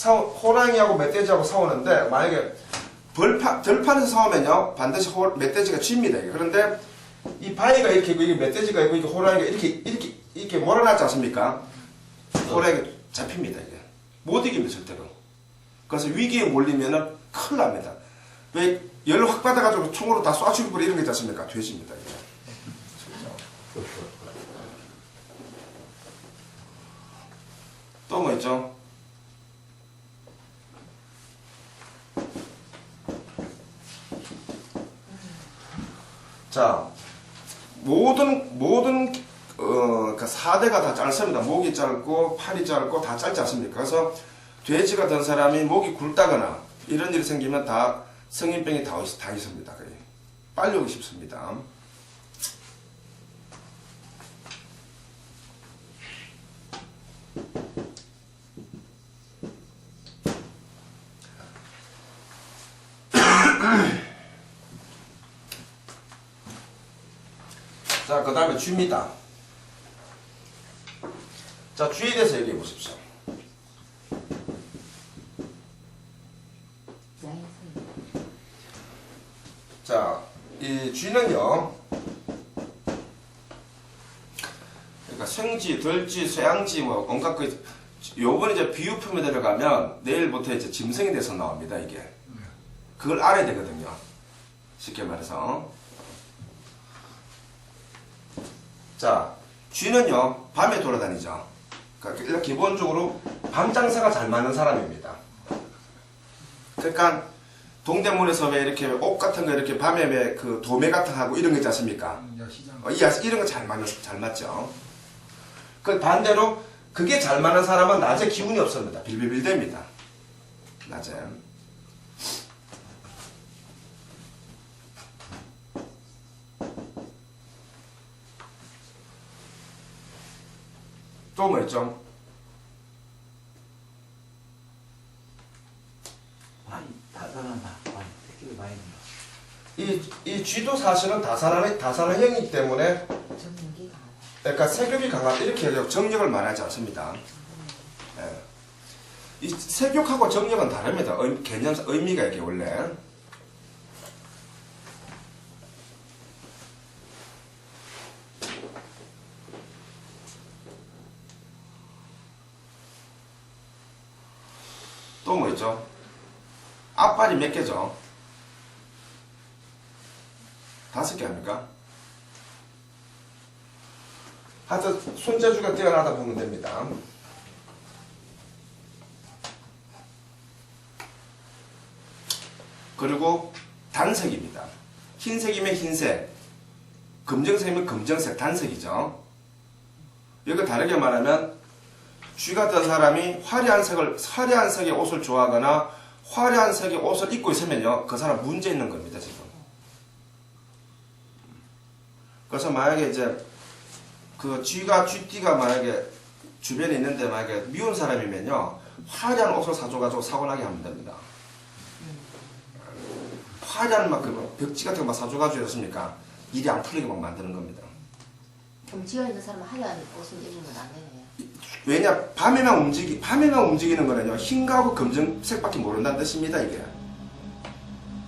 Speaker 1: 호랑이하고 멧돼지하고 싸우는데, 만약에 들판에서 싸우면요, 반드시 멧돼지가 집니다. 그런데, 이 바위가 이렇게 있고, 이게 멧돼지가 있고, 이게 호랑이가 이렇게 몰아놨지 않습니까? 호랑이가 잡힙니다, 이게. 못 이깁니다, 절대로. 그래서 위기에 몰리면은 큰일 납니다. 왜, 열 확 받아가지고 총으로 다 쏴 죽이고 이런 게 있지 않습니까? 돼지입니다, 이게. 또 뭐 있죠? 자, 모든 그 4대가 다 짧습니다. 목이 짧고 팔이 짧고 다 짧지 않습니까? 그래서 돼지가 된 사람이 목이 굵다거나 이런 일이 생기면 다 성인병이 다 있습니다. 거의. 빨리 오기 쉽습니다. 자, 그 다음에 쥐입니다. 자, 쥐에 대해서 얘기해 보십시오. 자, 이 쥐는요, 그러니까 생쥐, 들쥐, 쇠양쥐, 뭐, 온갖 그, 요번에 이제 비유품에 들어가면 내일부터 이제 짐승에 대해서 나옵니다, 이게. 그걸 알아야 되거든요. 쉽게 말해서. 자, 쥐는요, 밤에 돌아다니죠. 그러니까 기본적으로 밤 장사가 잘 맞는 사람입니다. 그러니까 동대문에서 왜 이렇게 옷 같은 거 이렇게 밤에 왜 그 도매 같은 거 하고 이런 거 있지 않습니까?
Speaker 5: 야시장.
Speaker 1: 이런 거 잘 맞죠. 그 반대로 그게 잘 맞는 사람은 낮에 기운이 없습니다. 빌빌빌 됩니다. 낮에. 또 뭐 있죠?
Speaker 4: 많이 다산하다. 많이 특히 많이 든다.
Speaker 1: 이 쥐도 사실은 다산화형이기 때문에
Speaker 2: 정력이 강하다.
Speaker 1: 그러니까 세균이 강하다 이렇게 해서 정력을 말하지 않습니다. 예. 이 세격하고 정력은 다릅니다. 개념, 의미가 이게 원래. 또 뭐 있죠? 앞발이 몇 개죠? 5개 아닙니까? 하여튼 손재주가 뛰어나다 보면 됩니다. 그리고 단색입니다. 흰색이면 흰색, 검정색이면 검정색, 단색이죠. 이거 다르게 말하면 쥐 같은 사람이 화려한 색의 옷을 좋아하거나 화려한 색의 옷을 입고 있으면요, 그 사람 문제 있는 겁니다, 지금. 그래서 만약에 이제 그 쥐띠가 만약에 주변에 있는데 만약에 미운 사람이면요, 화려한 옷을 사줘가지고 사고 나게 하면 됩니다. 화려한 막 그 벽지 같은 거 막 사줘가지고 이렇습니까? 일이 안 풀리게 막 만드는 겁니다.
Speaker 2: 그럼 지어 있는 사람은 하얀 옷을 입으면 안 되네요.
Speaker 1: 왜냐? 밤에만 움직이는 거는요, 흰가고 검정색밖에 모른다는 뜻입니다, 이게.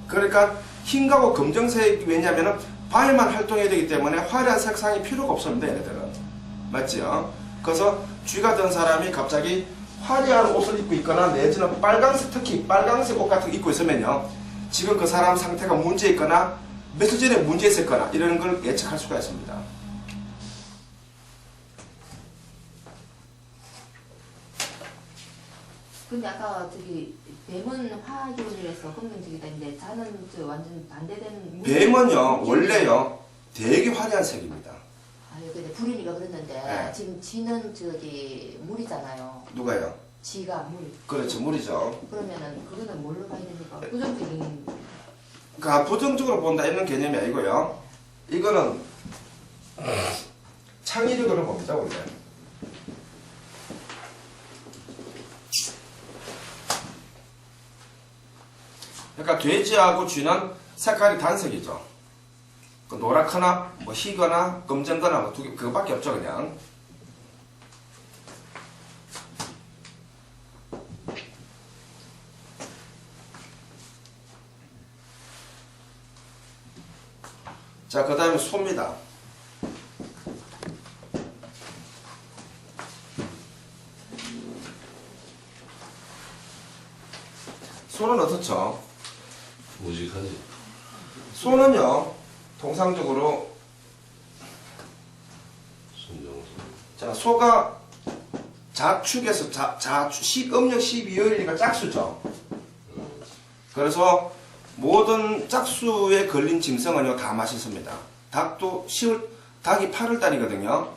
Speaker 1: 그러니까 흰가고 검정색이 왜냐면은 밤에만 활동해야 되기 때문에 화려한 색상이 필요가 없습니다, 얘네들은. 맞지요? 그래서 쥐 같은 사람이 갑자기 화려한 옷을 입고 있거나 내지는 빨강색, 특히 빨강색 옷 같은 거 입고 있으면요, 지금 그 사람 상태가 문제 있거나 며칠 전에 문제 있었거나 이런 걸 예측할 수가 있습니다.
Speaker 2: 근데 아까 저기 뱀은 화기운이라서 긍정적이다 했는데 자는 저 완전 반대되는
Speaker 1: 뱀은요, 원래요, 되게 화려한 색입니다.
Speaker 2: 아, 근데 불인이가 그랬는데
Speaker 1: 네.
Speaker 2: 지금 쥐는 저기 물이잖아요.
Speaker 1: 누가요?
Speaker 2: 쥐가 물.
Speaker 1: 그렇죠, 물이죠.
Speaker 2: 그러면은 그거는 뭘로 봐야 됩니까? 부정적인.
Speaker 1: 그러니까 부정적으로 본다 이런 개념이 아니고요. 이거는 창의력으로 봅니다, 원래. 그러니까 돼지하고 쥐는 색깔이 단색이죠. 그 노랗거나 뭐 희거나 검정거나 뭐 두 개 그거밖에 없죠, 그냥. 자, 그 다음에 소입니다. 소는 어떻죠?
Speaker 6: 무식하지.
Speaker 1: 소는요, 통상적으로,
Speaker 6: 순정수.
Speaker 1: 자, 소가 자축에서 음력 12월이니까 짝수죠. 그래서 모든 짝수에 걸린 짐승은요, 다 맛있습니다. 닭도 닭이 8월달이거든요.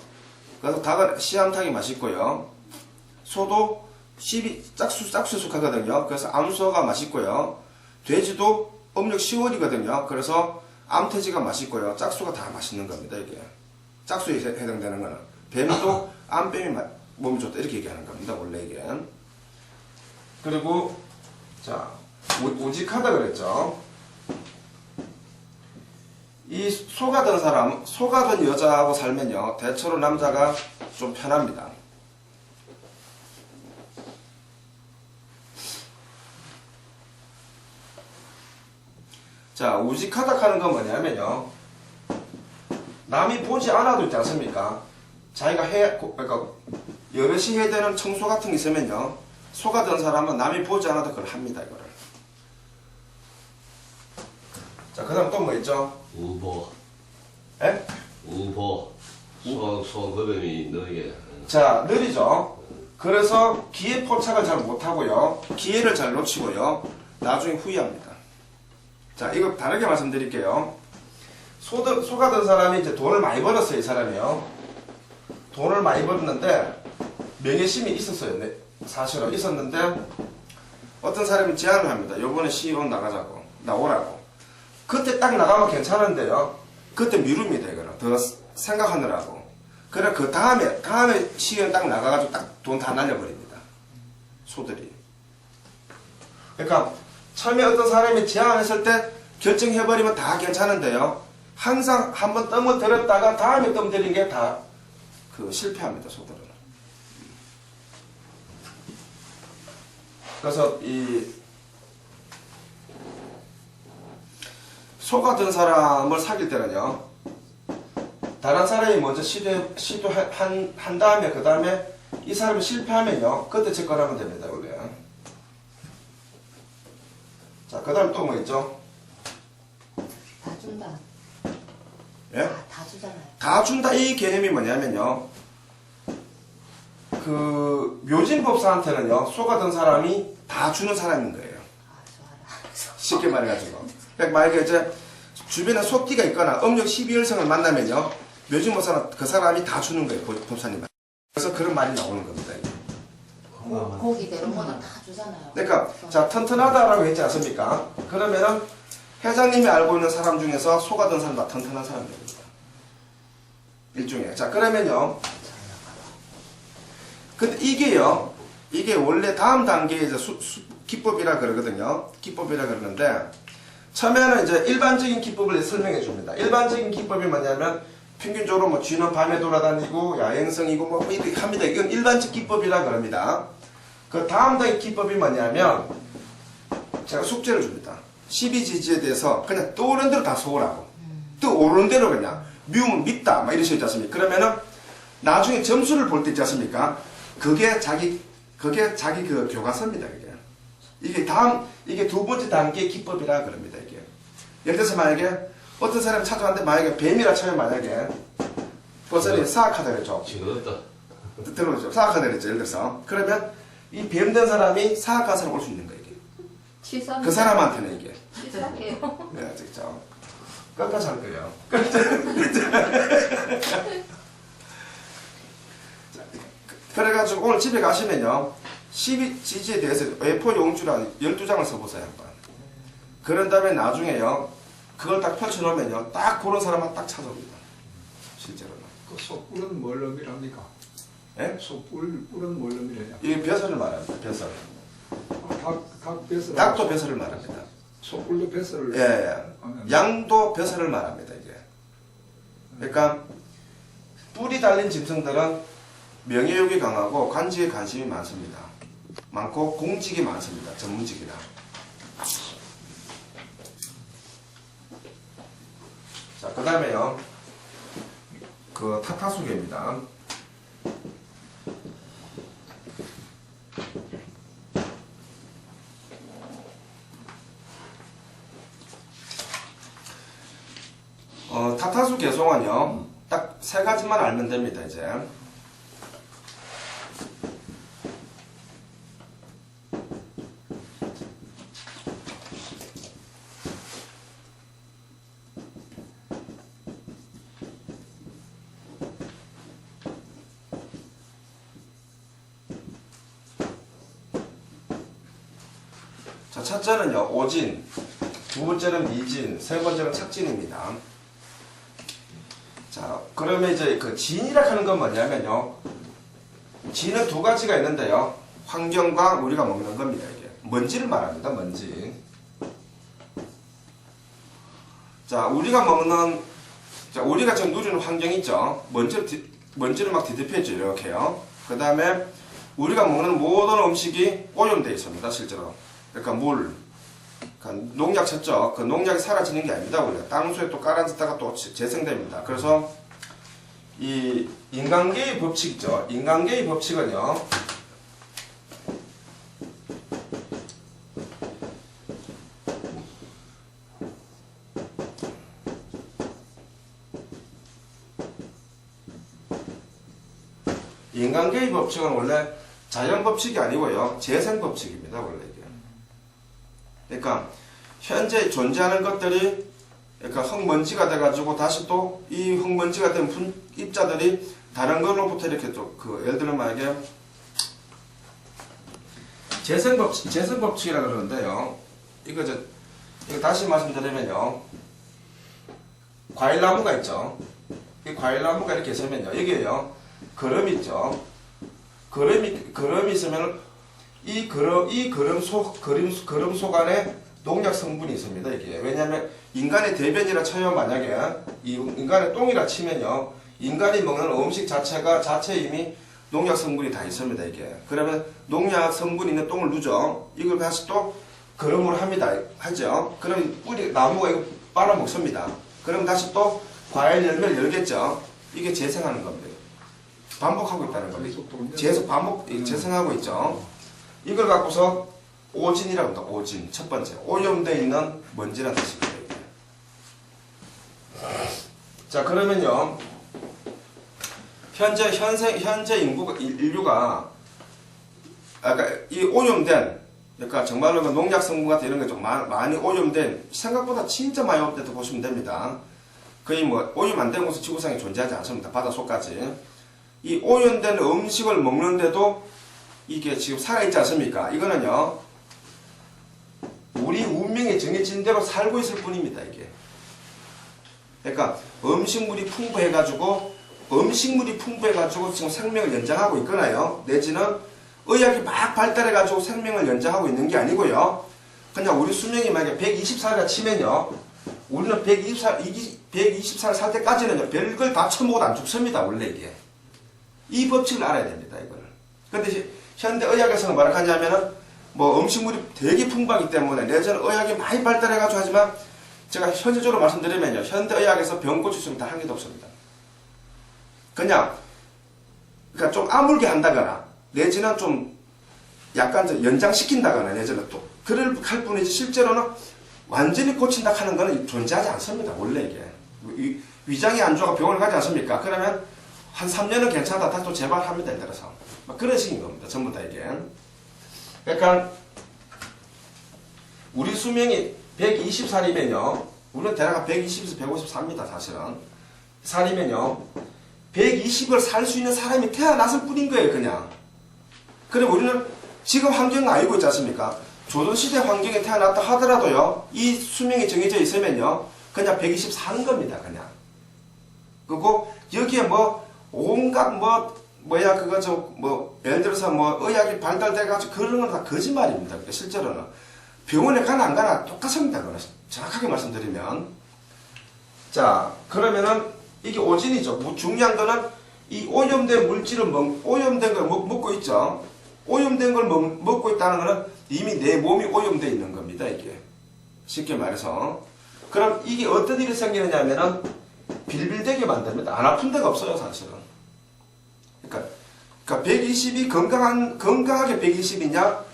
Speaker 1: 그래서 닭은 씨암탉이 맛있고요. 소도 짝수에 속하거든요. 그래서 암소가 맛있고요. 돼지도 음력 10월이거든요. 그래서 암돼지가 맛있고요. 짝수가 다 맛있는 겁니다, 이게. 짝수에 해당되는 거는. 뱀도 암뱀이 몸이 좋다, 이렇게 얘기하는 겁니다, 원래 이게. 그리고, 자, 우직하다 그랬죠. 이 소가 된 여자하고 살면요, 대체로 남자가 좀 편합니다. 자, 우직하다 하는 건 뭐냐면요, 남이 보지 않아도 있지 않습니까? 자기가 그러니까 여럿이 해야 되는 청소 같은 게 있으면요, 소가 된 사람은 남이 보지 않아도 그걸 합니다, 이거를. 자, 그 다음 또 뭐 있죠?
Speaker 6: 우보.
Speaker 1: 에?
Speaker 6: 우보. 소원거뱀이 너에게.
Speaker 1: 자, 느리죠? 그래서 기회 포착을 잘 못하고요, 기회를 잘 놓치고요, 나중에 후회합니다. 자, 이거 다르게 말씀드릴게요. 소가 된 사람이 이제 돈을 많이 벌었어요, 이 사람이요. 돈을 많이 벌었는데, 명예심이 있었어요. 네, 사실은 있었는데, 어떤 사람이 제안을 합니다. 요번에 CEO 나오라고. 그때 딱 나가면 괜찮은데요. 그때 미룹니다, 이거는. 더 생각하느라고. 그래, 그 다음에 CEO 딱 나가가지고 딱 돈 다 날려버립니다. 소들이. 그러니까, 처음에 어떤 사람이 제안했을 때 결정해버리면 다 괜찮은데요. 항상 한번 뜸을 들였다가 다음에 뜸 들인 게 다 실패합니다, 소들은. 그래서 이 소가 든 사람을 사귈 때는요, 다른 사람이 먼저 시도한 다음에, 그 다음에 이 사람이 실패하면요, 그때 접근하면 됩니다, 원래. 자, 그 다음 또 뭐 있죠?
Speaker 2: 다 준다.
Speaker 1: 예?
Speaker 2: 다 주잖아요.
Speaker 1: 다 준다, 이 개념이 뭐냐면요, 그 묘진법사한테는요, 소가 든 사람이 다 주는 사람인 거예요.
Speaker 2: 아, 좋아라.
Speaker 1: 쉽게 말해가지고. 그러니까 만약에 이제 주변에 소띠가 있거나 음력 12월생을 만나면요, 묘진법사는 그 사람이 다 주는 거예요, 법사님은. 그래서 그런 말이 나오는 겁니다.
Speaker 2: 고기대로 뭐다 다 주잖아요.
Speaker 1: 그러니까 자, 튼튼하다라고 했지 않습니까? 그러면은 회장님이 알고 있는 사람 중에서 소가 든 사람 다 튼튼한 사람들입니다. 일종의. 자, 그러면요. 근데 이게 원래 다음 단계에 이제 기법이라 그러거든요. 기법이라 그러는데, 처음에는 이제 일반적인 기법을 설명해 줍니다. 일반적인 기법이 뭐냐면, 평균적으로 뭐 쥐는 밤에 돌아다니고, 야행성이고, 뭐 이렇게 합니다. 이건 일반적 기법이라 그럽니다. 그 다음 단계 기법이 뭐냐면, 제가 숙제를 줍니다. 12지지에 대해서 그냥 떠오르는 대로 다 속으라고. 떠오르는 대로 그냥. 미우면 밉다. 막 이러시 있지 않습니까? 그러면은, 나중에 점수를 볼 때 있지 않습니까? 그게 자기 그 교과서입니다, 그게. 이게 두 번째 단계의 기법이라 그럽니다, 이게. 예를 들어서 만약에, 어떤 사람이 찾아왔는데, 만약에 뱀이라 쳐요, 만약에. 버섯이 사악하다 그랬죠.
Speaker 6: 징그럽다.
Speaker 1: 들어보죠. 사악하다 그랬죠, 예를 들어서. 그러면, 이 뱀 된 사람이 사악한 사람 올 수 있는 거예요, 이게.
Speaker 2: 치사합니다.
Speaker 1: 그 사람한테는 이게.
Speaker 2: 치사해요.
Speaker 1: 네, 진짜. 끝까지 할 거예요. 그래가지고 오늘 집에 가시면요, 12지지에 대해서 A4 용지랑 12장을 써보세요, 한번. 그런 다음에 나중에요, 그걸 딱 펼쳐놓으면요, 딱 그런 사람만 딱 찾아옵니다. 실제로는.
Speaker 5: 그 소뿔은 뭘 의미합니까?
Speaker 1: 예?
Speaker 5: 소뿔은 뭘 의미하냐?
Speaker 1: 이게 벼슬을 말합니다, 벼슬.
Speaker 5: 닭 뱃을.
Speaker 1: 닭도 벼슬을 말합니다.
Speaker 5: 소뿔도 뱃을.
Speaker 1: 예. 양도 벼슬을 말합니다, 이게. 그러니까, 뿔이 달린 짐승들은 명예욕이 강하고 관직에 관심이 많습니다. 많고 공직이 많습니다. 전문직이라. 자, 그 다음에요. 그 타타수계입니다. 타타수 개송은요, 딱 세 가지만 알면 됩니다, 이제. 자, 첫째는요, 오진, 두 번째는 미진, 세 번째는 착진입니다. 자, 그러면 이제 그 진이라 하는 건 뭐냐면요, 진은 두 가지가 있는데요, 환경과 우리가 먹는 겁니다, 이게. 먼지를 말합니다, 먼지. 자, 우리가 먹는, 자, 우리가 지금 누리는 환경이 있죠. 먼지를 막 뒤덮여있죠, 이렇게요. 그 다음에 우리가 먹는 모든 음식이 오염되어 있습니다, 실제로. 그러니까 물, 그러니까 농약 쳤죠. 그 농약이 사라지는 게 아닙니다. 원래 땅수에 또 깔아졌다가 또 재생됩니다. 그래서 이 인간계의 법칙이죠. 인간계의 법칙은요, 인간계의 법칙은 원래 자연 법칙이 아니고요, 재생 법칙입니다, 원래 이게. 그러니까 현재 존재하는 것들이, 그러니까 흙먼지가 돼가지고 다시 또 이 흙먼지가 된 입자들이 다른 걸로부터 이렇게 또 예를 들면 만약에 재생 법칙이라 그러는데요. 이거 다시 말씀드리면요, 과일나무가 있죠. 이 과일나무가 이렇게 있으면요, 여기에요, 거름이 있죠. 거름이 있으면 이 거름 속 안에 농약 성분이 있습니다, 이게. 왜냐하면 인간의 대변이라 쳐요, 만약에 이 인간의 똥이라 치면요, 인간이 먹는 음식 자체 이미 농약 성분이 다 있습니다, 이게. 그러면 농약 성분이 있는 똥을 누죠. 이걸 다시 또 거름으로 합니다. 하죠. 그럼 뿌리, 나무가 이거 빨아먹습니다. 그럼 다시 또 과일 열매를 열겠죠. 이게 재생하는 겁니다. 반복하고 있다는 겁니다. 계속 반복, 재생하고 있죠. 이걸 갖고서 오진이라고 합니다. 오진. 첫 번째. 오염되어 있는 먼지라는 뜻입니다. 이게. 자, 그러면요. 현재 인류가, 아까 이 오염된, 그러니까 정말로 농약 성분 같은 이런 게 좀 많이 오염된, 생각보다 진짜 많이 오염됐다고 보시면 됩니다. 거의 뭐, 오염 안 된 곳은 지구상에 존재하지 않습니다. 바닷속까지. 이 오염된 음식을 먹는데도 이게 지금 살아있지 않습니까? 이거는요, 우리 운명이 정해진 대로 살고 있을 뿐입니다, 이게. 그러니까 음식물이 풍부해가지고 지금 생명을 연장하고 있거나요. 내지는 의학이 막 발달해가지고 생명을 연장하고 있는 게 아니고요. 그냥 우리 수명이 만약에 120살이라 치면요. 우리는 120살 살 때까지는요. 별걸 다 처먹어도 안 죽습니다. 원래 이게. 이 법칙을 알아야 됩니다. 이거를. 근데 현대 의학에서는 뭐라고 하냐면은 뭐 음식물이 되게 풍부하기 때문에 내지는 의학이 많이 발달해가지고 하지만 제가 현실적으로 말씀드리면요. 현대 의학에서 병 고칠 수 있는 다 한 개도 없습니다. 그러니까 좀 아물게 한다거나 내지는 좀 약간 연장시킨다거나 내지는 또 그럴 할 뿐이지 실제로는 완전히 고친다 하는 거는 존재하지 않습니다. 원래 이게 위장이 안 좋아가 병원을 가지 않습니까? 그러면 한 3년은 괜찮다 다시 또 재발합니다. 예를 들어서 막 그런 식인 겁니다. 전부 다 이게. 그러니까 우리 수명이 120살이면요. 우리는 대략 120에서 154입니다. 사실은. 살이면요. 120을 살 수 있는 사람이 태어났을 뿐인 거예요. 그냥. 그럼 우리는 지금 환경을 알고 있지 않습니까? 조선시대 환경에 태어났다 하더라도요. 이 수명이 정해져 있으면요. 그냥 120 사는 겁니다. 그냥. 그리고 여기에 뭐 온갖 예를 들어서 의학이 발달돼가지고 그런 건 다 거짓말입니다. 실제로는. 병원에 가나 안 가나 똑같습니다. 그거는. 정확하게 말씀드리면. 자, 그러면은 이게 오진이죠. 중요한 거는 이 오염된 물질을 오염된 걸 먹고 있죠. 오염된 걸 먹고 있다는 거는 이미 내 몸이 오염되어 있는 겁니다. 이게. 쉽게 말해서. 그럼 이게 어떤 일이 생기느냐면은 빌빌대게 만듭니다. 안 아픈 데가 없어요. 사실은. 그러니까 120이 건강하게 120이냐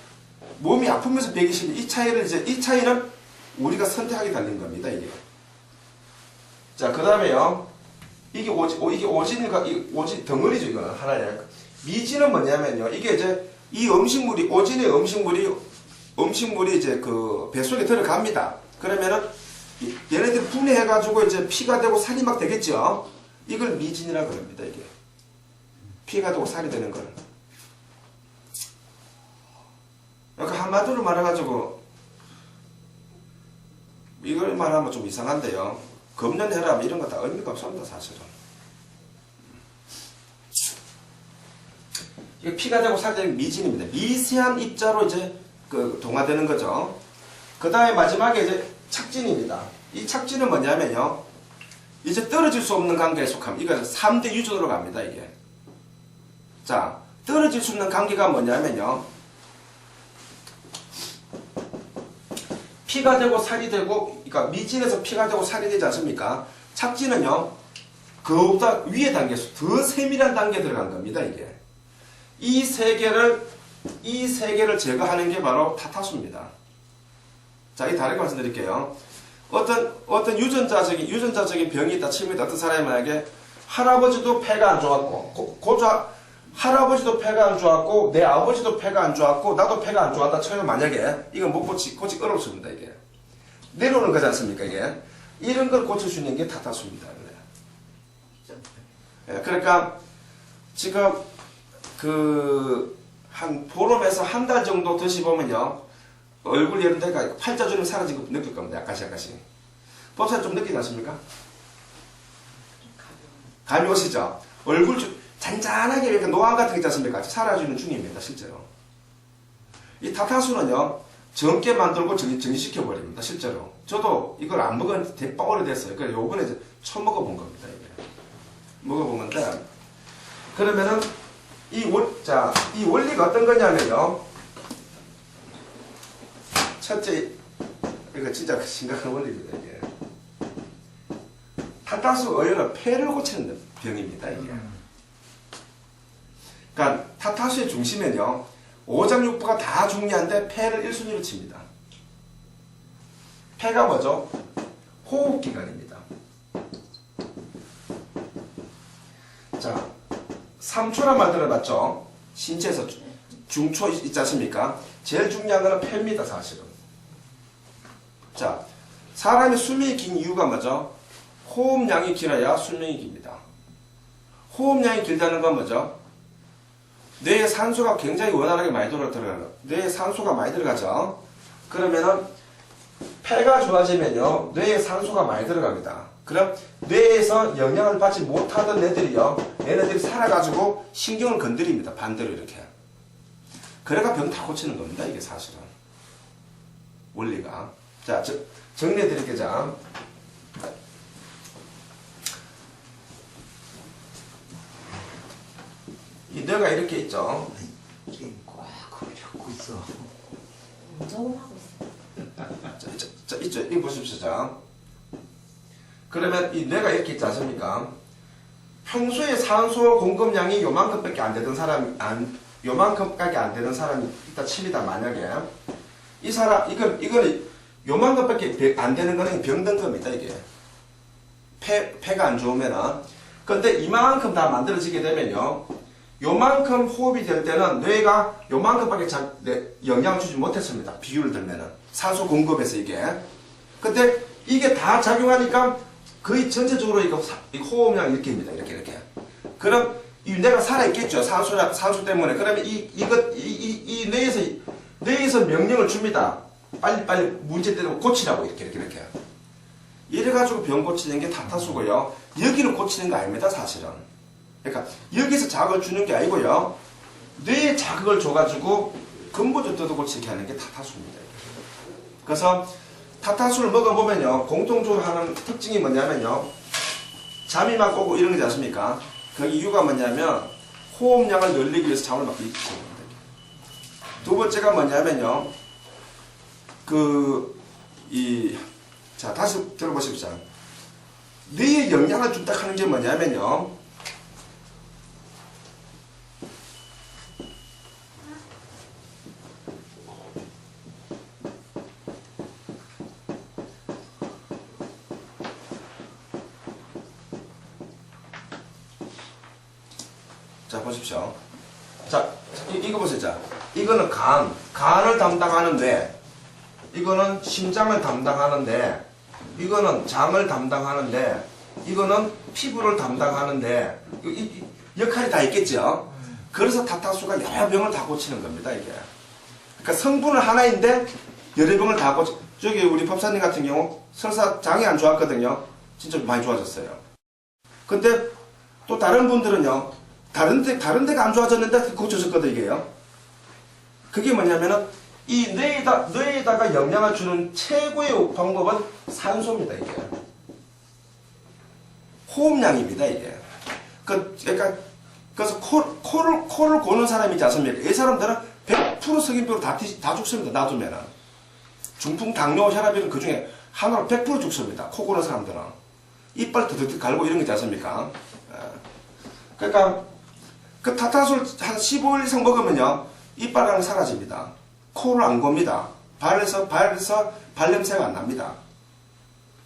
Speaker 1: 몸이 아프면서 120, 이 차이는 우리가 선택하게 달린 겁니다, 이게. 자, 그 다음에요. 이게 오진 덩어리죠, 이거는. 하나의. 미진은 뭐냐면요. 이게 이제, 오진의 음식물이 이제 그 뱃속에 들어갑니다. 그러면은, 얘네들이 분해해가지고 이제 피가 되고 살이 막 되겠죠. 이걸 미진이라고 합니다, 이게. 피가 되고 살이 되는 걸. 그러니까 한마디로 말해가지고 이걸 말하면 좀 이상한데요. 금년혈압 이런 거 다 의미가 없습니다. 사실은. 이게 피가 되고 살이 되는 미진입니다. 미세한 입자로 이제 동화되는 거죠. 그 다음에 마지막에 이제 착진입니다. 이 착진은 뭐냐면요. 이제 떨어질 수 없는 관계에 속합니다. 이거 3대 유전으로 갑니다. 이게. 자, 떨어질 수 있는 관계가 뭐냐면요. 피가 되고 살이 되고, 그러니까 미진에서 피가 되고 살이 되지 않습니까? 착진은요, 그보다 위에 단계에서 더 세밀한 단계에 들어간 겁니다, 이게. 이 세 개를 제거하는 게 바로 타타수입니다. 자, 이 다르게 말씀드릴게요. 어떤 유전자적인 병이 있다 칩니다. 어떤 사람이 만약에 할아버지도 폐가 안 좋았고, 할아버지도 폐가 안 좋았고, 내 아버지도 폐가 안 좋았고, 나도 폐가 안 좋았다 쳐요. 만약에, 이건 못 고치기 어렵습니다, 이게. 내려오는 거지 않습니까, 이게. 이런 걸 고칠 수 있는 게 타타수입니다, 예, 그러니까, 지금, 보름에서 한 달 정도 드시보면요, 얼굴 이런 데가 팔자주름이 사라지고 느낄 겁니다, 약간씩. 법사 좀 느끼지 않습니까? 감이 오시죠? 얼굴 잔잔하게 이렇게 노안 같은 게 있지 않습니까? 사라지는 중입니다, 실제로. 이 타타수는요, 젊게 만들고 정지시켜버립니다, 실제로. 저도 이걸 안 먹은 지 대빵 오래됐어요. 그래서 요번에 처음 먹어본 겁니다, 이게. 먹어본 건데. 그러면은, 이 원리가 어떤 거냐면요. 첫째, 이거 진짜 심각한 원리입니다, 이게. 타타수 어혈은 폐를 고치는 병입니다, 이게. 그러니까 타타수의 중심은요, 오장육부가 다 중요한데 폐를 1순위로 칩니다. 폐가 뭐죠? 호흡기관입니다. 자, 3초란 말 들어봤죠? 신체에서 중초 있지 않습니까? 제일 중요한 거는 폐입니다, 사실은. 자, 사람이 수명이 긴 이유가 뭐죠? 호흡량이 길어야 수명이 깁니다. 호흡량이 길다는 건 뭐죠? 뇌에 산소가 굉장히 원활하게 많이 들어가요. 뇌에 산소가 많이 들어가죠? 그러면은 폐가 좋아지면요, 뇌에 산소가 많이 들어갑니다. 그럼 뇌에서 영향을 받지 못하던 애들이요, 얘네들이 살아가지고 신경을 건드립니다. 반대로 이렇게. 그래가 병 다 고치는 겁니다. 이게 사실은. 원리가. 자, 정리해 드릴게요. 자. 이 뇌가 이렇게 있죠.
Speaker 4: 게임 꽉 걸려고 있어.
Speaker 2: 녹음하고 있어요.
Speaker 1: 자, 있죠. 이거 보십시오. 자. 그러면 이 뇌가 이렇게 있지 않습니까? 평소에 산소 공급량이 요만큼밖에 안 되던 요만큼밖에 안 되는 사람이 있다 칩니다. 만약에 이 사람 이거는 요만큼밖에 안 되는 거는 병든 겁니다. 이게 폐가 안 좋으면은. 근데 이만큼 다 만들어지게 되면요, 요만큼 호흡이 될 때는 뇌가 요만큼밖에 영향을 주지 못했습니다. 비율을 들면은 산소 공급에서 이게. 근데 이게 다 작용하니까 거의 전체적으로 이거 호흡량이 이렇게입니다. 이렇게. 그럼 이 뇌가 살아있겠죠. 산소 때문에. 그러면 이 뇌에서 명령을 줍니다. 빨리 문제 때문에 고치라고 이렇게. 이래가지고 병 고치는 게 타타수고요. 여기를 고치는 거 아닙니다, 사실은. 그러니까 여기서 자극을 주는 게 아니고요. 뇌에 자극을 줘가지고 근본적으로 고치게 하는 게 타타수입니다. 그래서 타타수를 먹어보면요, 공통적으로 하는 특징이 뭐냐면요, 잠이 막 오고 이런 거지 않습니까? 그 이유가 뭐냐면 호흡량을 늘리기 위해서 잠을 막 일으키는 겁니다. 두 번째가 뭐냐면요, 자, 다시 들어보십시오. 뇌에 영향을 준다 하는 게 뭐냐면요, 자, 보십시오. 자, 이거 보세요. 자, 이거는 간을 담당하는 뇌, 이거는 심장을 담당하는데, 이거는 장을 담당하는데, 이거는 피부를 담당하는데, 이 역할이 다 있겠죠. 그래서 타타수가 여러 병을 다 고치는 겁니다, 이게. 그러니까 성분은 하나인데 여러 병을 다 고치. 저기 우리 법사님 같은 경우 설사 장이 안 좋았거든요. 진짜 많이 좋아졌어요. 근데 또 다른 분들은요, 다른 데가 안 좋아졌는데 고쳐졌거든, 이게요. 그게 뭐냐면은 이 뇌에다가 영향을 주는 최고의 방법은 산소입니다, 이게. 호흡량입니다, 이게. 그러니까 그래서 코를 고는 사람이 있지 않습니까? 이 사람들은 100% 석인병으로 다 죽습니다, 놔두면은. 중풍, 당뇨, 혈압이는 그 중에 하나로 100% 죽습니다, 코 고는 사람들은. 이빨 드득득 갈고 이런 거 있지 않습니까? 그러니까 그 타타수를 한 15일 이상 먹으면요, 이빨은 사라집니다. 코를 안 겁니다. 발에서 발냄새가 안 납니다.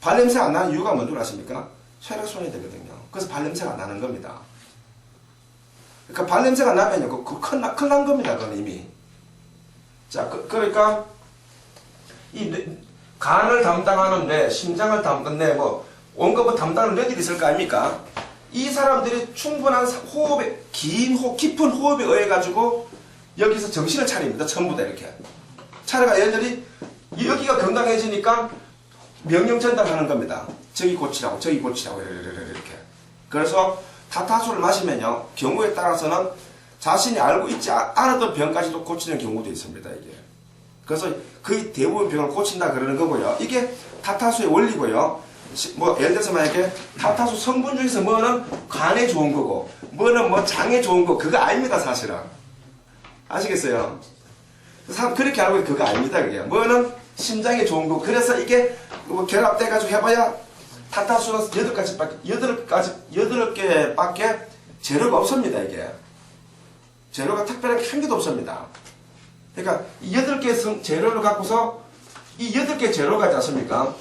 Speaker 1: 발냄새가 안 나는 이유가 뭔지 아십니까? 혈액순환이 되거든요. 그래서 발냄새가 안 나는 겁니다. 그러니까 발냄새가 나면요, 큰일 난 겁니다, 그건 이미. 자, 그러니까 간을 담당하는 뇌, 심장을 담당하는 뇌, 온갖 담당하는 뇌들이 있을 거 아닙니까? 이 사람들이 충분한 호흡에, 깊은 호흡에 의해 가지고 여기서 정신을 차립니다. 전부 다 이렇게. 차려가 얘들이 여기가 건강해지니까 명령 전달하는 겁니다. 저기 고치라고 이렇게. 그래서 타타수를 마시면요, 경우에 따라서는 자신이 알고 있지 않았던 병까지도 고치는 경우도 있습니다, 이게. 그래서 거의 대부분 병을 고친다 그러는 거고요. 이게 타타수의 원리고요. 예를 들어서 만약에 타타수 성분 중에서 뭐는 간에 좋은 거고, 뭐는 뭐 장에 좋은 거 그거 아닙니다 사실은. 아시겠어요? 사람 그렇게 알고 있는 그거 아닙니다 그게. 뭐는 심장에 좋은 거. 그래서 이게 뭐 결합돼가지고 해봐야 타타수는 8개밖에 재료가 없습니다 이게. 재료가 특별하게 한 개도 없습니다. 그러니까 이 8개의 재료를 갖고서 이 8개의 재료가 있지 않습니까?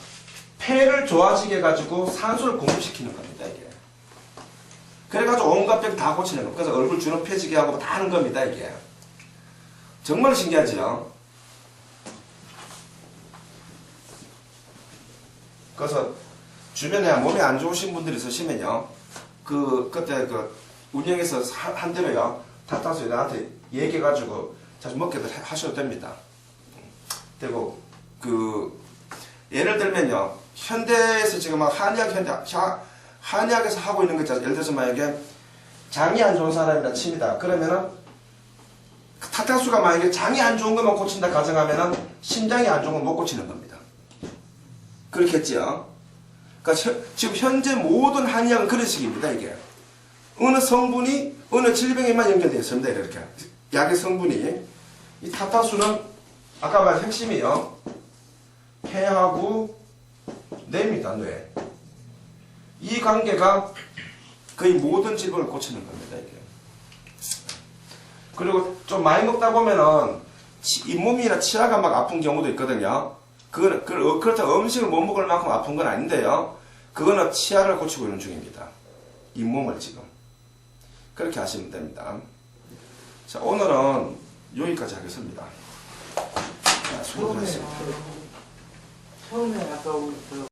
Speaker 1: 폐를 좋아지게 해가지고 산소를 공급시키는 겁니다 이게. 그래가지고 온갖 병 다 고치는 겁니다. 그래서 얼굴 주름 펴지게 하고 다 하는 겁니다 이게. 정말 신기하죠? 그래서 주변에 몸이 안 좋으신 분들이 있으시면요, 그때 운영에서 한 대로요, 타타수 나한테 얘기해가지고 자주 먹게 하셔도 됩니다. 되고, 예를 들면요, 현대에서 지금 한의학에서 하고 있는 거 있잖아요. 예를 들어서 만약에 장이 안 좋은 사람이라 칩니다. 그러면은, 타타수가 만약에 장이 안 좋은 것만 고친다 가정하면은, 심장이 안 좋은 건 못 고치는 겁니다. 그렇겠지요? 그러니까 지금 현재 모든 한의학은 그런 식입니다, 이게. 어느 성분이 어느 질병에만 연결되어 있습니다, 이렇게. 약의 성분이. 이 타타수는, 아까 말한 핵심이요. 폐하고 뇌입니다, 뇌. 이 관계가 거의 모든 질병을 고치는 겁니다, 이게. 그리고 좀 많이 먹다 보면은, 잇몸이나 치아가 막 아픈 경우도 있거든요. 그렇다고 음식을 못 먹을 만큼 아픈 건 아닌데요. 그거는 치아를 고치고 있는 중입니다. 잇몸을 지금. 그렇게 하시면 됩니다. 자, 오늘은 여기까지 하겠습니다. 자, 수고하셨습니다.
Speaker 4: 처음에 아까